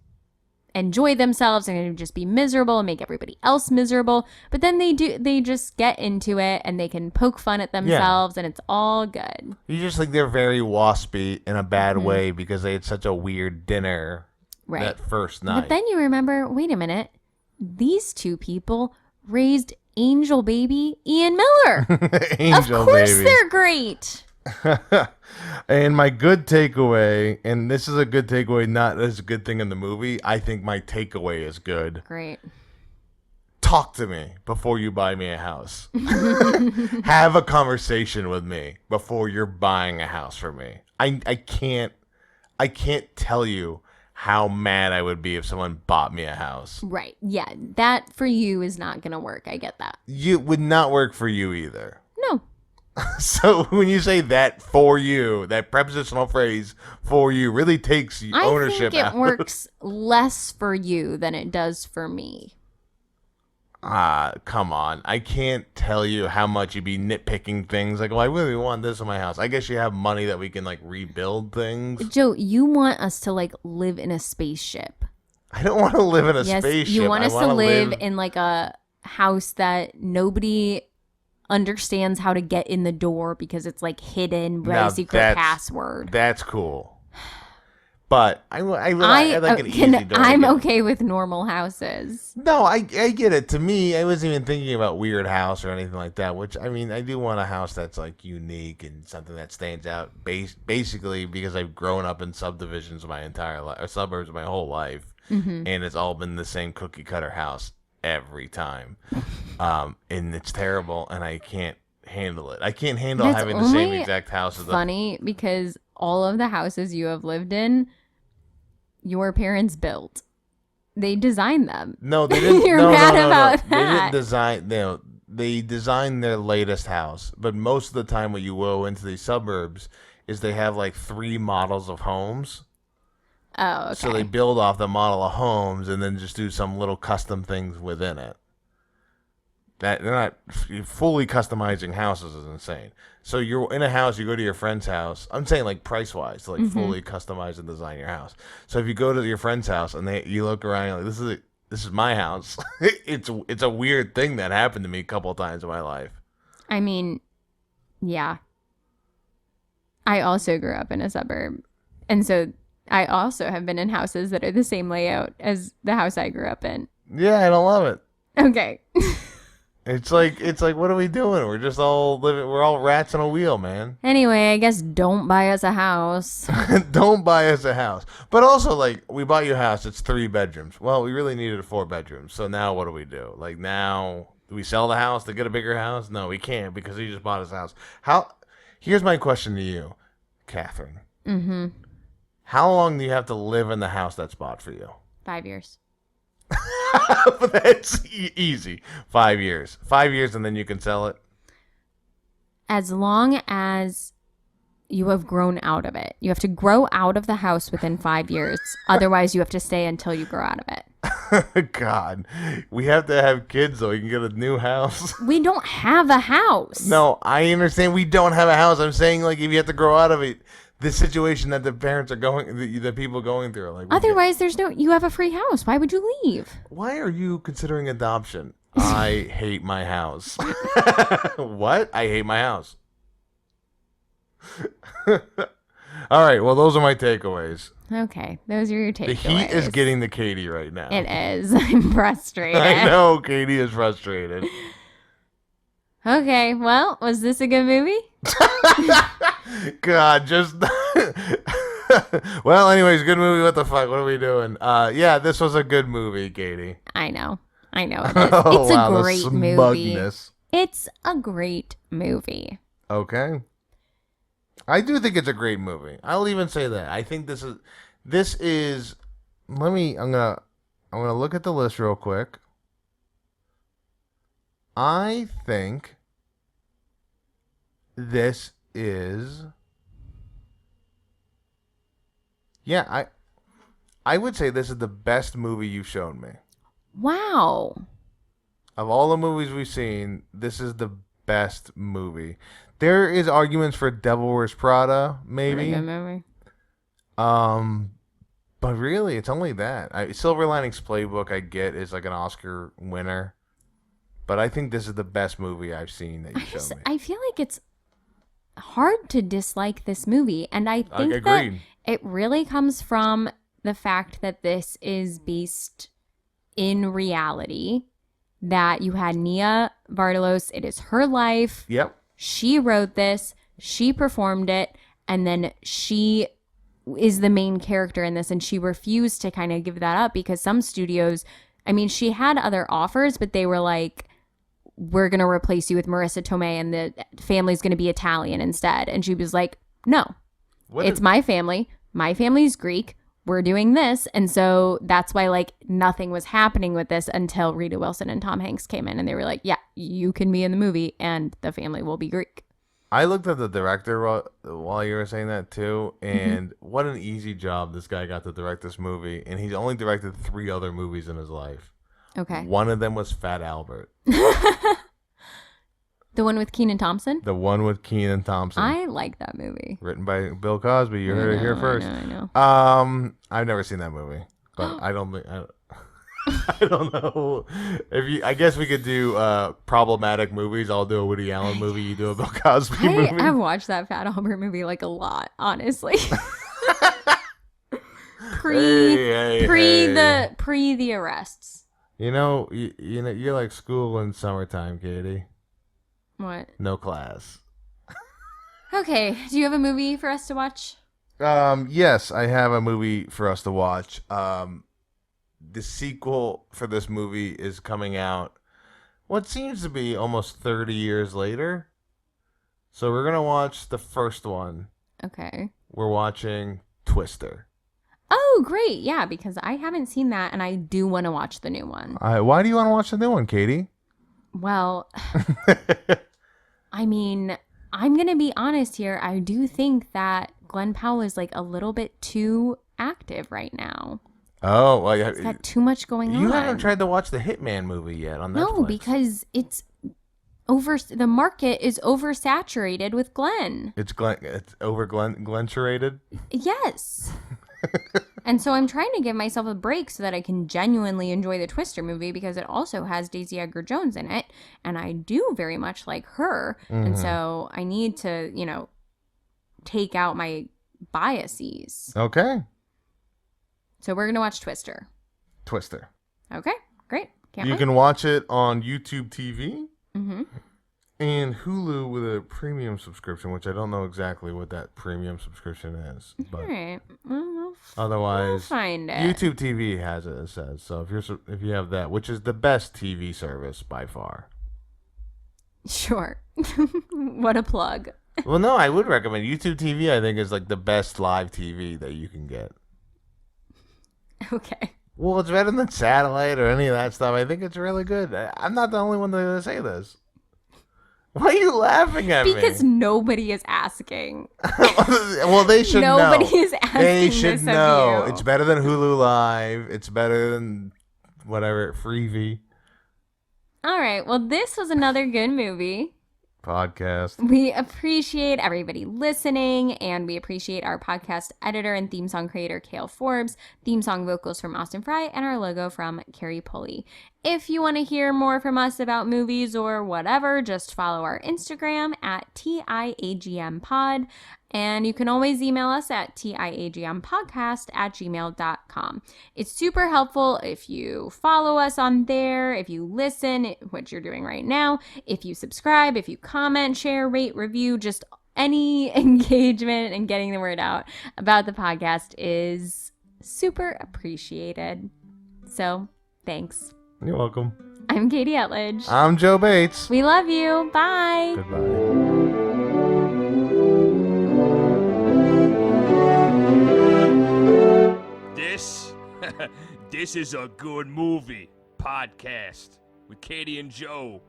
S2: enjoy themselves. They're going to just be miserable and make everybody else miserable. But then they just get into it and they can poke fun at themselves and it's all good.
S3: You just think they're very waspy in a bad way because they had such a weird dinner that first night.
S2: But then you remember, wait a minute, these two people raised angel baby Ian Miller.
S3: Angel
S2: of course
S3: baby.
S2: they're great.
S3: And my good takeaway, and this is a good takeaway, not as a good thing in the movie. I think my takeaway is good.
S2: Great.
S3: Talk to me before you buy me a house. Have a conversation with me before you're buying a house for me. I can't tell you how mad I would be if someone bought me a house.
S2: Right. Yeah. That for you is not going to work. I get that.
S3: It would not work for you either.
S2: No.
S3: So when you say that for you, that prepositional phrase for you really takes ownership out.
S2: I think it works less for you than it does for me.
S3: Come on. I can't tell you how much you'd be nitpicking things. Like, well, I really want this in my house. I guess you have money that we can, like, rebuild things.
S2: Joe, you want us to, like, live in a spaceship.
S3: I don't want to live in a
S2: yes,
S3: spaceship.
S2: You want us to live in, like, a house that nobody understands how to get in the door because it's, like, hidden by a secret password.
S3: That's cool. But I like an easy door.
S2: I'm okay with normal houses.
S3: No, I get it. To me, I wasn't even thinking about weird house or anything like that, which, I mean, I do want a house that's, like, unique and something that stands out, basically because I've grown up in subdivisions my entire life, or suburbs my whole life, and it's all been the same cookie-cutter house every time. And it's terrible, and I can't handle it. I can't handle having the same exact house. It's
S2: funny because all of the houses you have lived in, your parents built. They designed them.
S3: No, they didn't.
S2: You're mad about that.
S3: They didn't design. No, they designed their latest house, but most of the time, when you go into these suburbs, is they have like 3 models of homes.
S2: Oh, okay.
S3: So they build off the model of homes and then just do some little custom things within it. That they're not fully customizing houses is insane. So you're in a house, you go to your friend's house. I'm saying like price wise to like fully customize and design your house. So if you go to your friend's house and you look around, you're like, this is my house. It's a weird thing that happened to me a couple of times in my life.
S2: I mean, yeah. I also grew up in a suburb, and so I also have been in houses that are the same layout as the house I grew up in.
S3: Yeah, I don't love it.
S2: Okay.
S3: It's like, what are we doing? We're just all living. We're all rats on a wheel, man.
S2: Anyway, I guess don't buy us a house.
S3: Don't buy us a house. But also, like, we bought you a house. It's 3 bedrooms. Well, we really needed 4 bedrooms. So now what do we do? Like, now, do we sell the house to get a bigger house? No, we can't because he just bought us a house. Here's my question to you, Catherine. How long do you have to live in the house that's bought for you?
S2: 5 years.
S3: That's easy. 5 years. 5 years, and then you can sell it.
S2: As long as you have grown out of it. You have to grow out of the house within 5 years. Otherwise, you have to stay until you grow out of it.
S3: God, we have to have kids so we can get a new house.
S2: We don't have a house.
S3: No, I understand we don't have a house. I'm saying, like, if you have to grow out of it, this situation that the parents are going, the people going through, like.
S2: Otherwise, you have a free house. Why would you leave?
S3: Why are you considering adoption? I hate my house. What? I hate my house. All right. Well, those are my takeaways.
S2: Okay, those are your takeaways.
S3: The heat is getting to Katie right now.
S2: It is. I'm frustrated.
S3: I know Katie is frustrated.
S2: Okay, well, was this a good movie?
S3: God, just. Well, anyways, good movie. What the fuck? What are we doing? Yeah, this was a good movie, Katie.
S2: I know it is. It's a great movie. It's a great movie.
S3: Okay. I do think it's a great movie. I'll even say that. I think this is I'm gonna look at the list real quick. I think this is I would say this is the best movie you've shown me.
S2: Wow.
S3: Of all the movies we've seen, this is the best movie. There is arguments for Devil Wears Prada, maybe.
S2: Pretty good movie.
S3: But really, it's only that. Silver Linings Playbook, I get, is like an Oscar winner. But I think this is the best movie I've seen that you've shown me.
S2: I feel like it's hard to dislike this movie. And I think that it really comes from the fact that this is based in reality. That you had Nia Vardalos. It is her life.
S3: Yep.
S2: She wrote this. She performed it. And then she is the main character in this. And she refused to kind of give that up because some studios, I mean, she had other offers, but they were like, we're going to replace you with Marissa Tomei and the family's going to be Italian instead. And she was like, no, it's my family. My family's Greek. We're doing this. And so that's why like nothing was happening with this until Rita Wilson and Tom Hanks came in and they were like, yeah, you can be in the movie and the family will be Greek.
S3: I looked at the director while you were saying that too. And what an easy job this guy got to direct this movie. And he's only directed 3 other movies in his life.
S2: Okay.
S3: One of them was Fat Albert.
S2: The one with Kenan Thompson?
S3: The one with Kenan Thompson.
S2: I like that movie.
S3: Written by Bill Cosby. You heard it here first.
S2: I know.
S3: I've never seen that movie, but I don't think I don't know if you. I guess we could do problematic movies. I'll do a Woody Allen movie. You do a Bill Cosby movie.
S2: I've watched that Fat Albert movie like a lot, honestly. pre the arrests.
S3: You know, you're like school in summertime, Katie.
S2: What?
S3: No class.
S2: Okay. Do you have a movie for us to watch?
S3: Yes, I have a movie for us to watch. The sequel for this movie is coming out what seems to be almost 30 years later. So we're going to watch the first one.
S2: Okay.
S3: We're watching Twister.
S2: Oh, great. Yeah, because I haven't seen that and I do want to watch the new one.
S3: Why do you want to watch the new one, Katie?
S2: Well, I mean, I'm going to be honest here. I do think that Glenn Powell is like a little bit too active right now.
S3: Oh, well,
S2: he's got too much going on.
S3: You haven't tried to watch the Hitman movie yet on Netflix.
S2: No, because it's the market is oversaturated with Glenn.
S3: It's Glenn-saturated?
S2: Yes. And so I'm trying to give myself a break so that I can genuinely enjoy the Twister movie because it also has Daisy Edgar-Jones in it. And I do very much like her. Mm-hmm. And so I need to, take out my biases.
S3: Okay.
S2: So we're going to watch Twister. Okay, great. Can't wait.
S3: You can watch it on YouTube TV.
S2: Mm-hmm.
S3: And Hulu with a premium subscription, which I don't know exactly what that premium subscription is. But
S2: all right. Well,
S3: otherwise,
S2: we'll find it.
S3: YouTube TV has it says. So if you have that, which is the best TV service by far.
S2: Sure. What a plug.
S3: Well, no, I would recommend YouTube TV. I think is like the best live TV that you can get.
S2: Okay.
S3: Well, it's better than satellite or any of that stuff. I think it's really good. I'm not the only one to say this. Why are you laughing at me?
S2: Because nobody is asking.
S3: Well, they should know.
S2: Nobody is asking
S3: They should
S2: this
S3: know.
S2: of you.
S3: It's better than Hulu Live. It's better than whatever, Freevee
S2: All right. Well, this was another good movie.
S3: podcast.
S2: We appreciate everybody listening, and we appreciate our podcast editor and theme song creator, Kale Forbes, theme song vocals from Austin Fry, and our logo from Carrie Pulley. If you want to hear more from us about movies or whatever, just follow our Instagram at TIAGMpod, and you can always email us at tiagmpodcast@gmail.com. It's super helpful if you follow us on there, if you listen, which you're doing right now, if you subscribe, if you comment, share, rate, review, just any engagement and getting the word out about the podcast is super appreciated. So, thanks.
S3: You're welcome.
S2: I'm Katie Etledge.
S3: I'm Joe Bates.
S2: We love you. Bye.
S3: Goodbye.
S1: This is a good movie podcast with Katie and Joe.